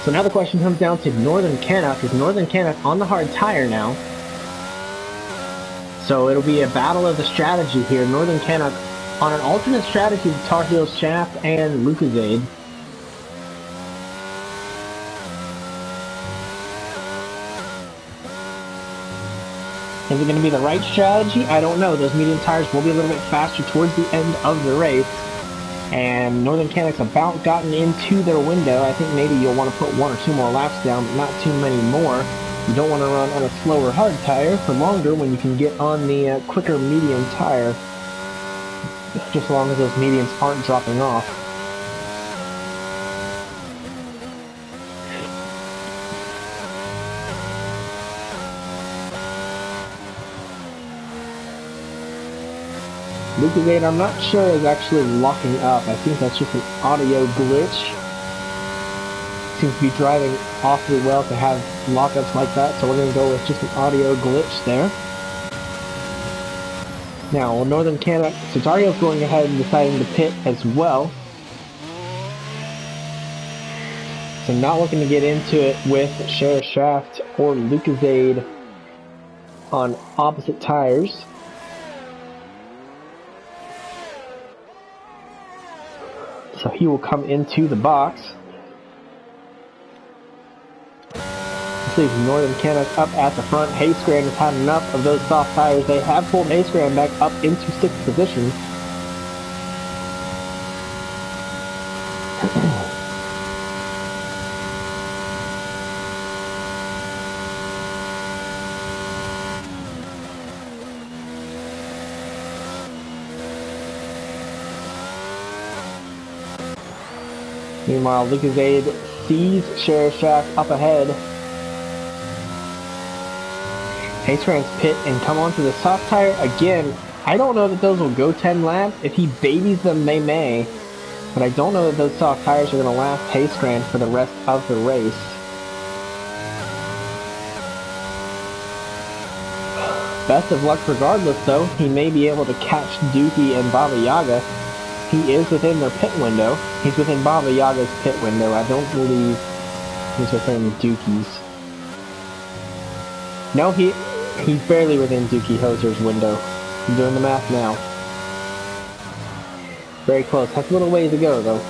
So now the question comes down to Northern Canada, because Northern Canada's on the hard tire now. So it'll be a battle of the strategy here. Northern Canada on an alternate strategy with Tar Heels Shaft and Lucas Is it going to be the right strategy? I don't know. Those medium tires will be a little bit faster towards the end of the race. And Northern Canada's about gotten into their window. I think maybe you'll want to put 1 or 2 more laps down, but not too many more. You don't want to run on a slower hard tire for longer when you can get on the quicker medium tire. Just as long as those mediums aren't dropping off. Lucas I'm not sure is actually locking up. I think that's just an audio glitch. Seems to be driving awfully well to have lockups like that, so we're going to go with just an audio glitch there. Now, Northern Canada, so Tar Heels going ahead and deciding to pit as well. So not looking to get into it with Sheriff Shaft or Lucasade on opposite tires. So he will come into the box. This leaves Northern Canada up at the front. Hayscran has had enough of those soft tires. They have pulled Hayscran back up into 6th position. Meanwhile, Lucasade sees Sheriff Shaft up ahead. Hayscran's pit and come onto the soft tire again. I don't know that those will go 10 laps. If he babies them, they may. But I don't know that those soft tires are going to last Hayscran for the rest of the race. Best of luck regardless, though. He may be able to catch Dookie and Baba Yaga. He is within their pit window. He's within Baba Yaga's pit window. I don't believe he's within Dookie's. No, he's barely within Dookie Hoser's window. I'm doing the math now. Very close. Has a little ways to go, though.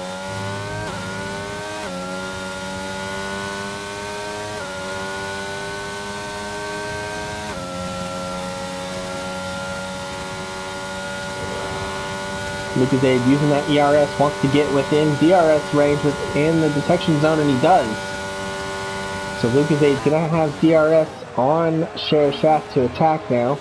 Lucasade using that ERS wants to get within DRS range within the detection zone, and he does. So Lucasade's gonna have DRS on Sheriff Shaft to attack now.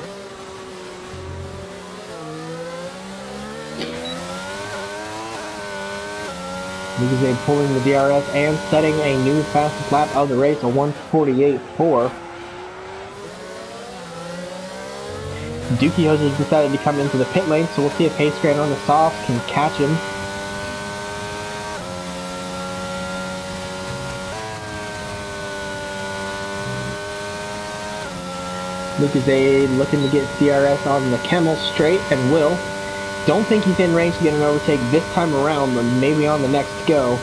Lucasade pulling the DRS and setting a new fastest lap of the race, a 1:48.4. Dookie Hose has decided to come into the pit lane, so we'll see if Hayscran on the soft can catch him. Lucasade looking to get CRS on the Camel straight, and will. Don't think he's in range to get an overtake this time around, but maybe on the next go.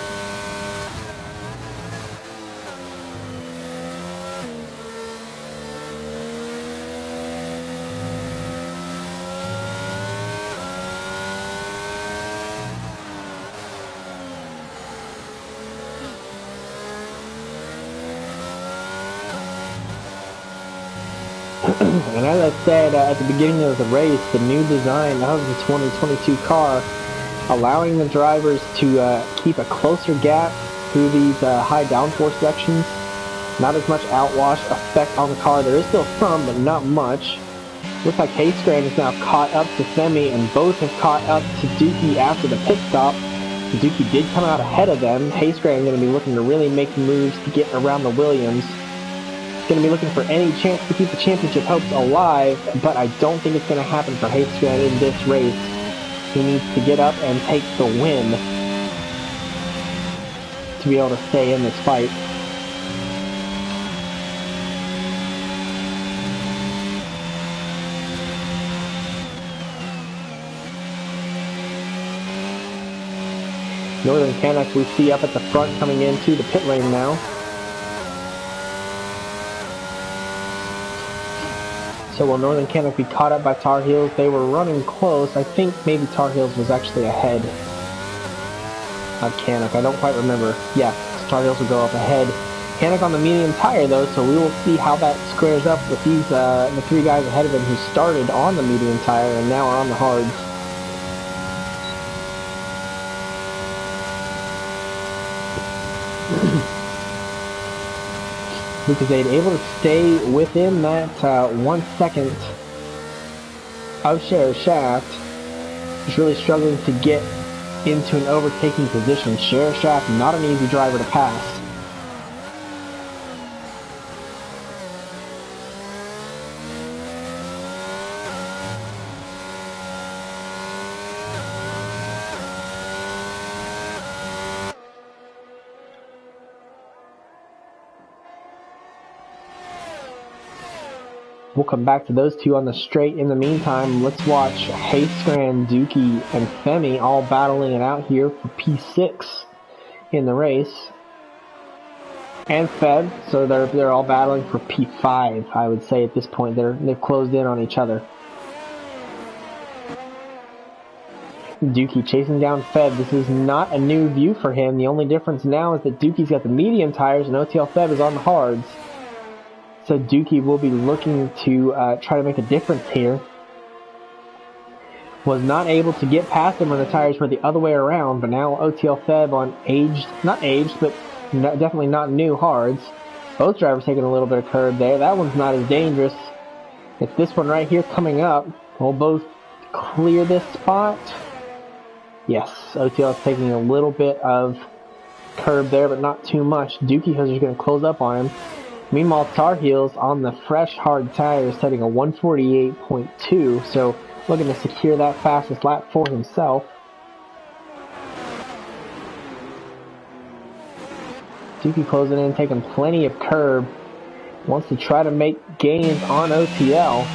And as I said at the beginning of the race, the new design of the 2022 car, allowing the drivers to keep a closer gap through these high downforce sections. Not as much outwash effect on the car. There is still some, but not much. Looks like Hayscran is now caught up to Semi, and both have caught up to Dookie after the pit stop. Dookie did come out ahead of them. Hayscran going to be looking to really make moves to get around the Williams. Going to be looking for any chance to keep the championship hopes alive, but I don't think it's going to happen for Hayscran in this race. He needs to get up and take the win to be able to stay in this fight. Northern Canucks we see up at the front coming into the pit lane now. So while Northern Canuck be caught up by Tar Heels, they were running close. I think maybe Tar Heels was actually ahead of Canuck. I don't quite remember. Yeah, Tar Heels will go up ahead. Canuck on the medium tire though, so we will see how that squares up with these the three guys ahead of him who started on the medium tire and now are on the hards. Lucasade able to stay within that 1 second of Sheriff Shaft. He's really struggling to get into an overtaking position. Sheriff Shaft, not an easy driver to pass. We'll come back to those two on the straight. In the meantime, let's watch Hayscran, Dookie, and Femi all battling it out here for P6 in the race. And Feb, so they're all battling for P5, I would say at this point. They've closed in on each other. Dookie chasing down Feb. This is not a new view for him. The only difference now is that Dookie's got the medium tires and OTL Feb is on the hards. So Dookie will be looking to try to make a difference here. Was not able to get past him when the tires were the other way around, but now OTL Feb on not aged, but definitely not new hards. Both drivers taking a little bit of curb there. That one's not as dangerous. It's this one right here coming up. We'll both clear this spot. Yes, OTL is taking a little bit of curb there, but not too much. Dookie is going to close up on him. Meanwhile, Tar Heels on the fresh hard tires setting a 148.2, so looking to secure that fastest lap for himself. Dookie closing in, taking plenty of curb. Wants to try to make gains on OTL.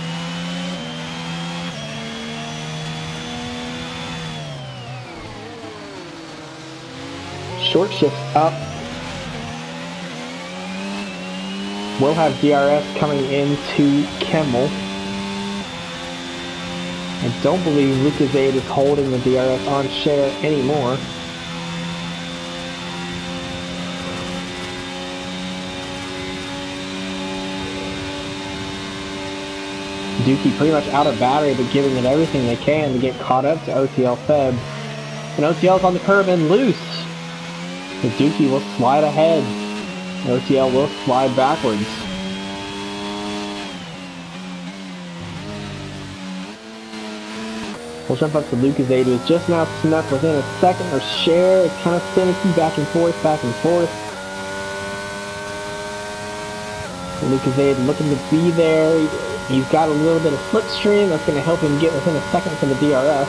Short shift up. We'll have DRS coming into Kemmel. I don't believe Lucasade is holding the DRS on share anymore. Dookie pretty much out of battery, but giving it everything they can to get caught up to OTL Feb. And OTL's on the curb and loose. The Dookie will slide ahead. OTL will slide backwards. We'll jump up to Lucasade, who is just now snuck within a second or share. It's kind of finicky, back and forth, back and forth. Lucasade looking to be there. He's got a little bit of slipstream that's going to help him get within a second for the DRS.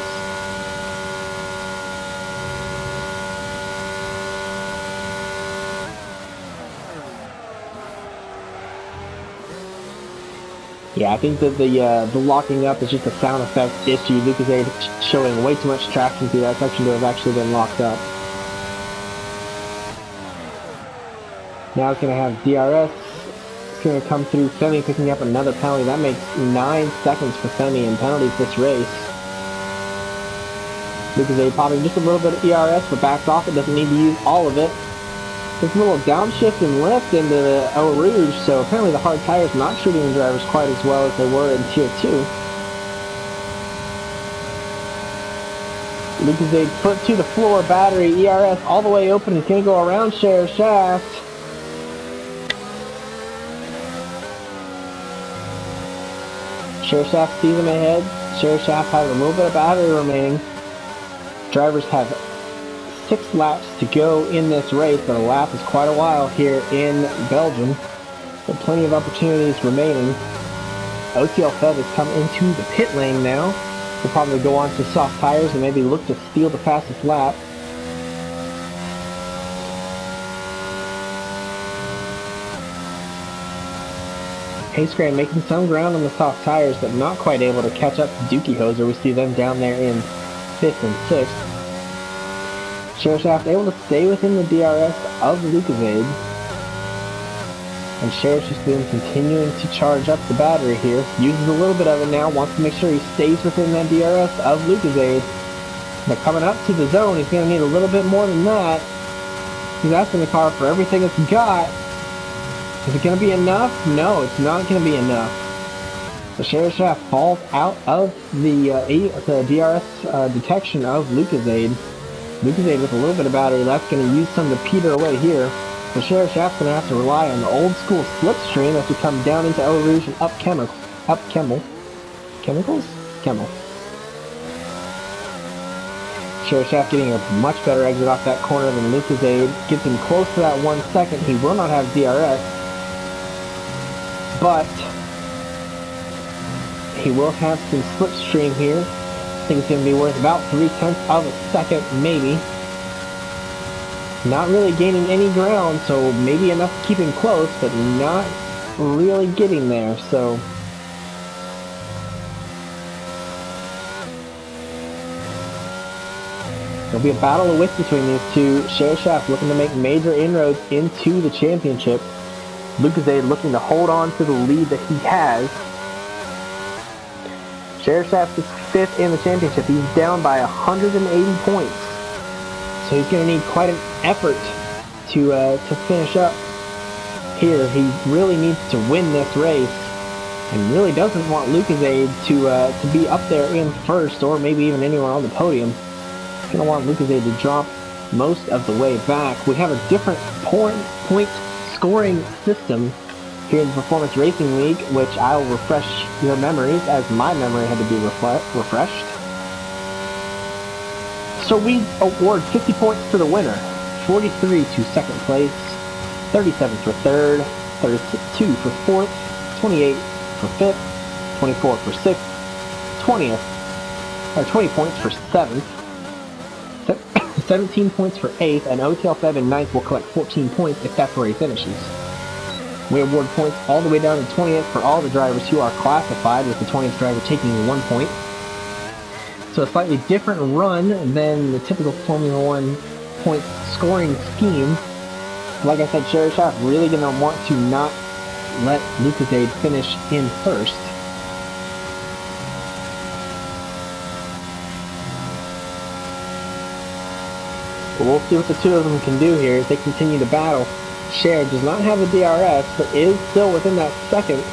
Yeah, I think that the locking up is just a sound effect issue. Lucasade showing way too much traction through that section to have actually been locked up. Now it's going to have DRS. Going to come through. Femi picking up another penalty. That makes 9 seconds for Femi in penalties this race. Lucasade popping just a little bit of ERS, but backs off. It doesn't need to use all of it. There's a little downshift and lift into the Eau Rouge, so apparently the hard tires not treating the drivers quite as well as they were in Tier 2. Lucasade foot to the floor, battery, ERS all the way open. He's going to go around Share Shaft. Share Shaft sees him ahead. Share Shaft has a little bit of battery remaining. Drivers have 6 laps to go in this race, but a lap is quite a while here in Belgium. So plenty of opportunities remaining. OTL Fed has come into the pit lane now. We'll probably go on to soft tires and maybe look to steal the fastest lap. Hayscran making some ground on the soft tires, but not quite able to catch up to Dookie Hoser. We see them down there in 5th and 6th. Share Shaft able to stay within the DRS of Lucasade. And Share's just been continuing to charge up the battery here. Uses a little bit of it now, wants to make sure he stays within that DRS of Lucasade. But coming up to the zone, he's going to need a little bit more than that. He's asking the car for everything it's got. Is it going to be enough? No, it's not going to be enough. The Share Shaft falls out of the DRS detection of Lucasade. Lucasade with a little bit of battery left, going to use some to peter away here. The Share Shaft's going to have to rely on the old school slipstream as we come down into Eau Rouge and up Kemmel. Kemmel. Share Shaft getting a much better exit off that corner than Lucasade. Gets him close to that 1 second. He will not have DRS. But he will have some slipstream here. I think it's going to be worth about 0.3 of a second, maybe. Not really gaining any ground, so maybe enough to keep him close, but not really getting there. So There'll be a battle of wits between these two. Share Shaft looking to make major inroads into the championship. Lucozade looking to hold on to the lead that he has. Share Shaft is 5th in the championship. He's down by 180 points. So he's going to need quite an effort to finish up here. He really needs to win this race and really doesn't want Lucozade to be up there in first or maybe even anywhere on the podium. He's going to want Lucozade to drop most of the way back. We have a different point scoring system here in the Performance Racing League, which I will refresh your memories as my memory had to be refreshed. So we award 50 points to the winner, 43 to second place, 37 for third, 32 for fourth, 28 for fifth, 24 for sixth, 20 points for seventh, 17 points for eighth, and OTL Feb in ninth will collect 14 points if that's where he finishes. We award points all the way down to 20th for all the drivers who are classified, with the 20th driver taking 1 point. So a slightly different run than the typical Formula 1 point scoring scheme. Like I said, Share Shaft really going to want to not let Lucozade finish in first. But we'll see what the two of them can do here as they continue to battle. Share does not have a DRS, but is still within that second.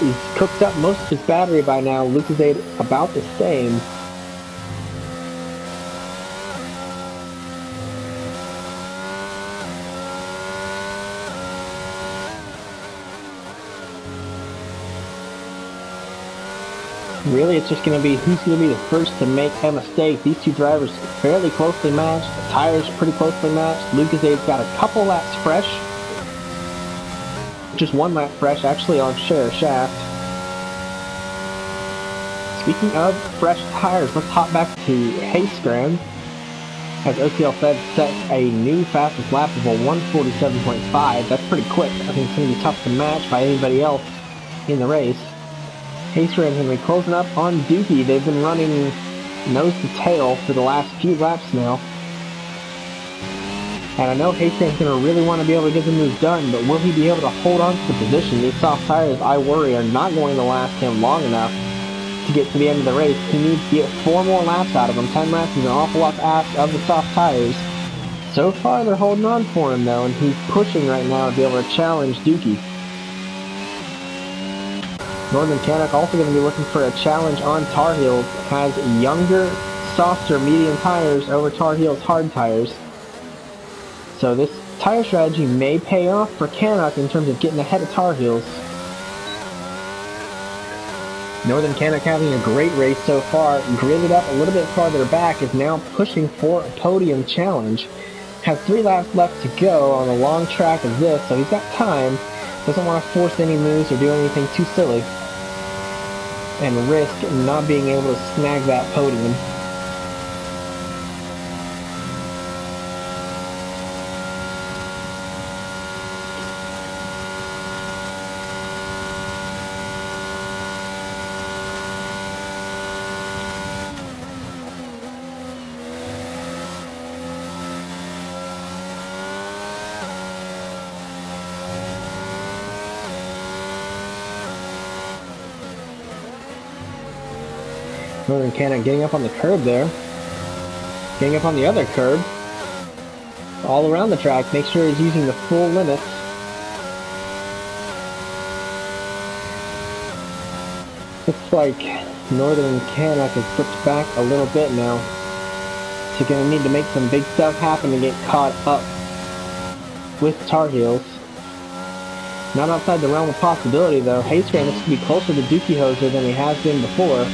He's cooked up most of his battery by now. Lucozade about the same. Really, it's just going to be who's going to be the first to make a mistake. These two drivers are fairly closely matched. The tires are pretty closely matched. Lucozade's got a couple laps fresh. Just 1 lap fresh, actually, on Share Shaft. Speaking of fresh tires, let's hop back to Haystgram, as OTL Fed sets a new fastest lap of a 147.5. That's pretty quick. I think it's going to be tough to match by anybody else in the race. Haystram's going to be closing up on Dookie. They've been running nose to tail for the last few laps now. And I know Haystram's going to really want to be able to get the move done, but will he be able to hold on to the position? These soft tires, I worry, are not going to last him long enough to get to the end of the race. He needs to get 4 more laps out of them. 10 laps is an awful lot to ask of the soft tires. So far, they're holding on for him, though, and he's pushing right now to be able to challenge Dookie. Northern Canuck also going to be looking for a challenge on Tar Heels. Has younger, softer, medium tires over Tar Heels' hard tires. So this tire strategy may pay off for Canuck in terms of getting ahead of Tar Heels. Northern Canuck having a great race so far. Gridded up a little bit farther back, is now pushing for a podium challenge. Has 3 laps left to go on a long track of this, so he's got time. Doesn't want to force any moves or do anything too silly and risk not being able to snag that podium. Northern Canuck getting up on the curb there. Getting up on the other curb. All around the track. Make sure he's using the full limits. Looks like Northern Canuck has slipped back a little bit now. So going to need to make some big stuff happen to get caught up with Tar Heels. Not outside the realm of possibility though. Haystram looks to be closer to Dookie Hoser than he has been before.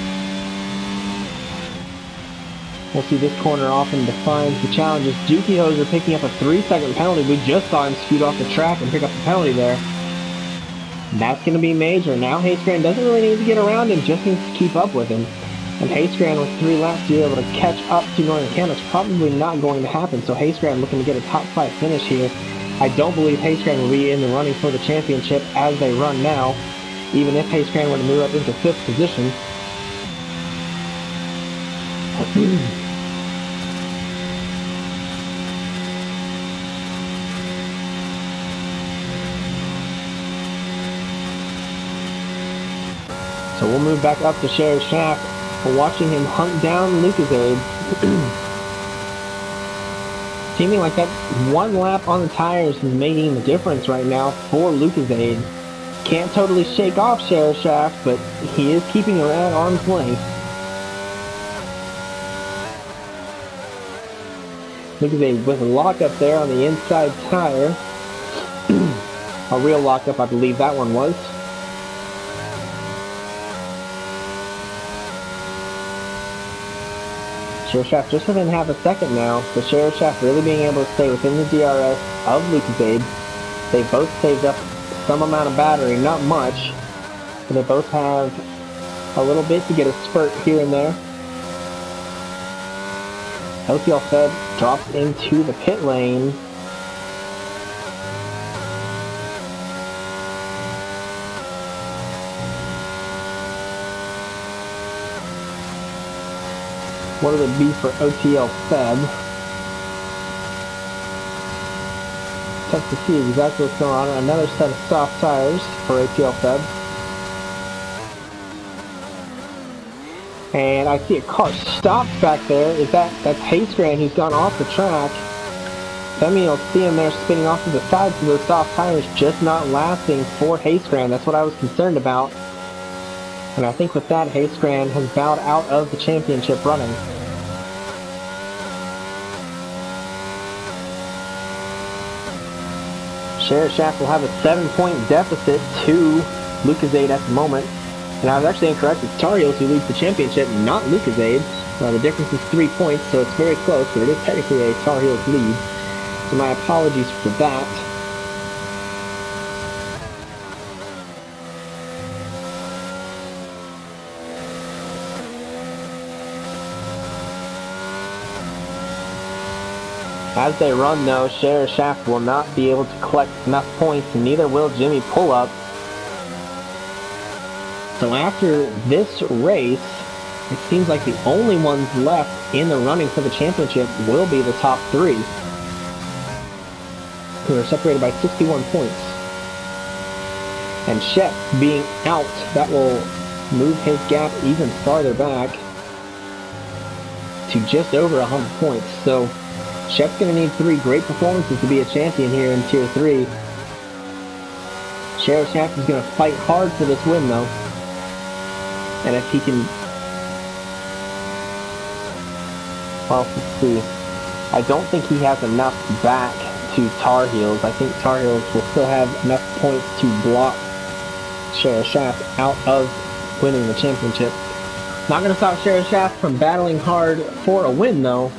We'll see this corner often defines the challenges. Dookie Hoser picking up a 3-second penalty. We just saw him scoot off the track and pick up the penalty there. That's going to be major. Now Haystram doesn't really need to get around him, just needs to keep up with him. And Haystram with 3 laps to be able to catch up to Northern Canuck's probably not going to happen. So Haystram looking to get a top 5 finish here. I don't believe Haystram will be in the running for the championship as they run now, even if Haystram were to move up into 5th position. So we'll move back up to Sheriff Shaft. We're watching him hunt down Lucasade. Seeming like that one lap on the tires is making the difference right now for Lucasade. Can't totally shake off Sheriff Shaft, but he is keeping her at arm's length. Lucasade with a lockup there on the inside tire. A real lockup, I believe that one was. Sheriff Shaft just within half a second now, so Sheriff Shaft really being able to stay within the DRS of Lucasade. They both saved up some amount of battery, not much, but they both have a little bit to get a spurt here and there. LTL Fed drops into the pit lane. What would it be for OTL Fed? Tough to see exactly what's going on. Another set of soft tires for OTL Fed. And I see a car stopped back there. That's Haysgran who's gone off the track. That means you'll see him there spinning off to the side, so those soft tires just not lasting for Haysgran. That's what I was concerned about. And I think with that, Haysgran has bowed out of the championship running. Sheriff Shaft will have a 7-point deficit to Lucasade at the moment. And I was actually incorrect. It's Tar Heels who leads the championship, not Lucasade. The difference is 3 points, so it's very close, but it is technically a Tar Heels lead. So my apologies for that. As they run though, Sheriff Shaft will not be able to collect enough points, and neither will Jimmy Pull-Up. So after this race, it seems like the only ones left in the running for the championship will be the top three, who are separated by 61 points. And Shep being out, that will move his gap even farther back to just over 100 points. So Shep's going to need 3 great performances to be a champion here in Tier 3. Sheriff Shaft is going to fight hard for this win though. And if he can... Well, let's see. I don't think he has enough back to Tar Heels. I think Tar Heels will still have enough points to block Sheriff Shaft out of winning the championship. Not going to stop Sheriff Shaft from battling hard for a win though.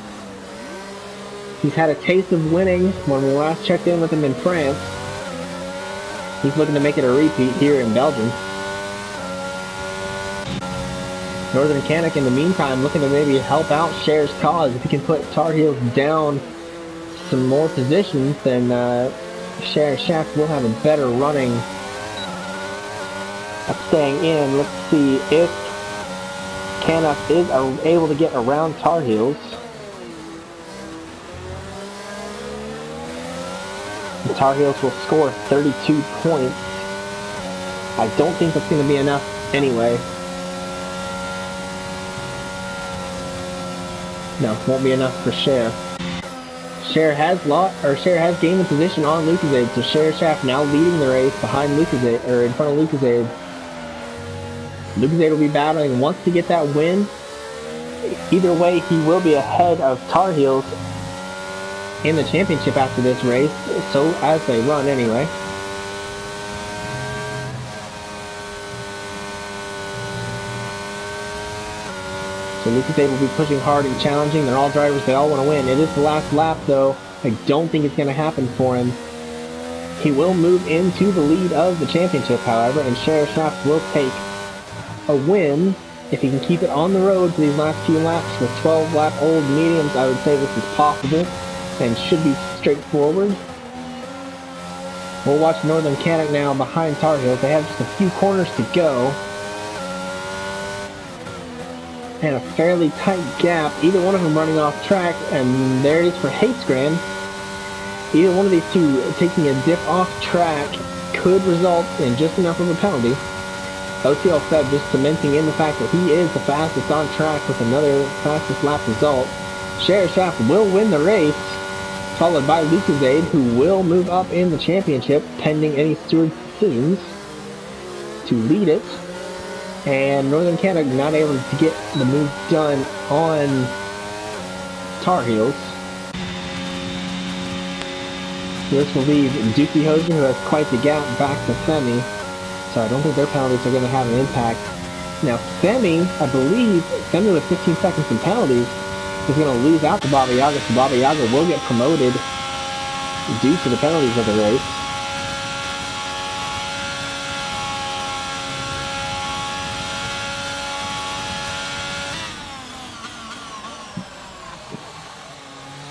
He's had a taste of winning when we last checked in with him in France. He's looking to make it a repeat here in Belgium. Northern Mechanic in the meantime looking to maybe help out Sheriff's cause. If he can put Tar Heels down some more positions, then Sheriff Shaft will have a better running of staying in. Let's see if Canuck is able to get around Tar Heels. The Tar Heels will score 32 points. I don't think that's going to be enough anyway. No, won't be enough for Sheriff. Sheriff has gained the position on Lucasade, so Sheriff Shaft now leading the race behind Lucasade, or in front of Lucasade. Lucasade will be battling, wants to get that win. Either way, he will be ahead of Tar Heels in the championship after this race, so as they run anyway. So Lucasade will be pushing hard and challenging. They're all drivers, they all want to win. It is the last lap though. I don't think it's going to happen for him. He will move into the lead of the championship, however, and Sheriff Shaft will take a win if he can keep it on the road for these last few laps. With 12 lap old mediums, I would say this is possible and should be straightforward. We'll watch Northern Mechanic now behind Tar Heels. They have just a few corners to go. And a fairly tight gap. Either one of them running off track, and there it is for Haysgran. Either one of these two taking a dip off track could result in just enough of a penalty. OTL Feb just cementing in the fact that he is the fastest on track with another fastest lap result. Sheriff Shaft will win the race, followed by Lucasade, who will move up in the championship pending any steward's decisions to lead it. And Northern Canada not able to get the move done on Tar Heels. This will leave Dookie Hoser, who has quite the gap, back to Femi. So I don't think their penalties are going to have an impact. Now Femi, I believe, Femi with 15 seconds in penalties, is going to lose out to Baba Yaga, so Baba Yaga will get promoted due to the penalties of the race.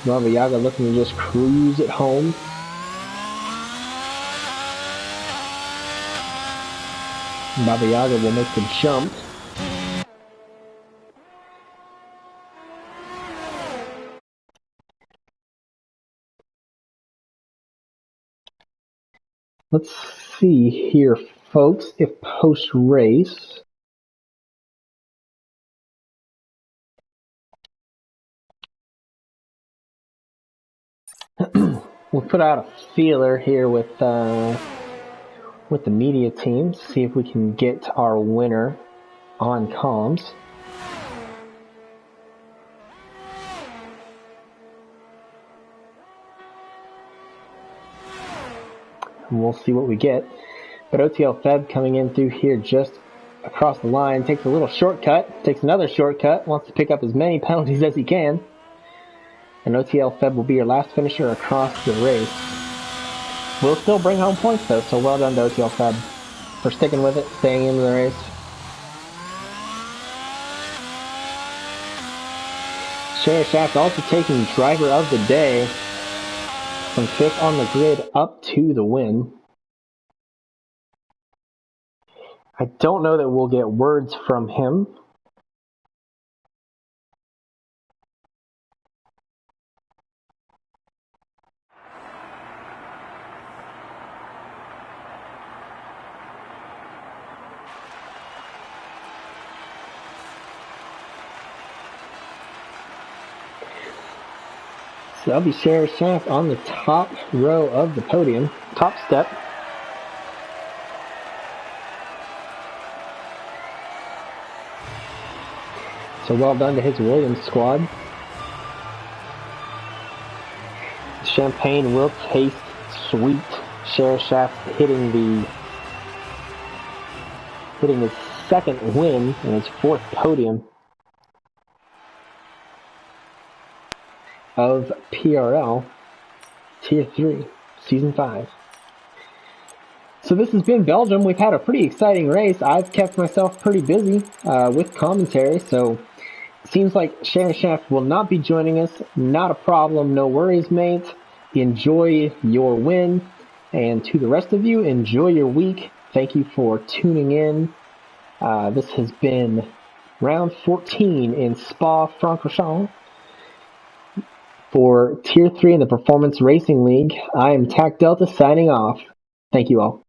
Baba Yaga looking to just cruise it home. Baba Yaga will make the jump. Let's see here, folks, if post-race we'll put out a feeler here with the media team, see if we can get our winner on comms. And we'll see what we get. But OTL Feb coming in through here just across the line, takes a little shortcut, takes another shortcut, wants to pick up as many penalties as he can. And OTL Feb will be your last finisher across the race. We'll still bring home points though, so well done to OTL Feb for sticking with it, staying in the race. Sheriff Shaft also taking driver of the day from 5th on the grid up to the win. I don't know that we'll get words from him. So that'll be Sheriff Shaft on the top row of the podium, top step. So well done to his Williams squad. Champagne will taste sweet. Sheriff Shaft hitting his second win and his 4th podium of PRL Tier 3, Season 5. So this has been Belgium. We've had a pretty exciting race. I've kept myself pretty busy with commentary, so it seems like Sheriff Shaft will not be joining us. Not a problem, no worries, mate. Enjoy your win, and to the rest of you, enjoy your week. Thank you for tuning in. This has been round 14 in Spa-Francorchamps for Tier 3 in the Performance Racing League. I am TAC Delta signing off. Thank you all.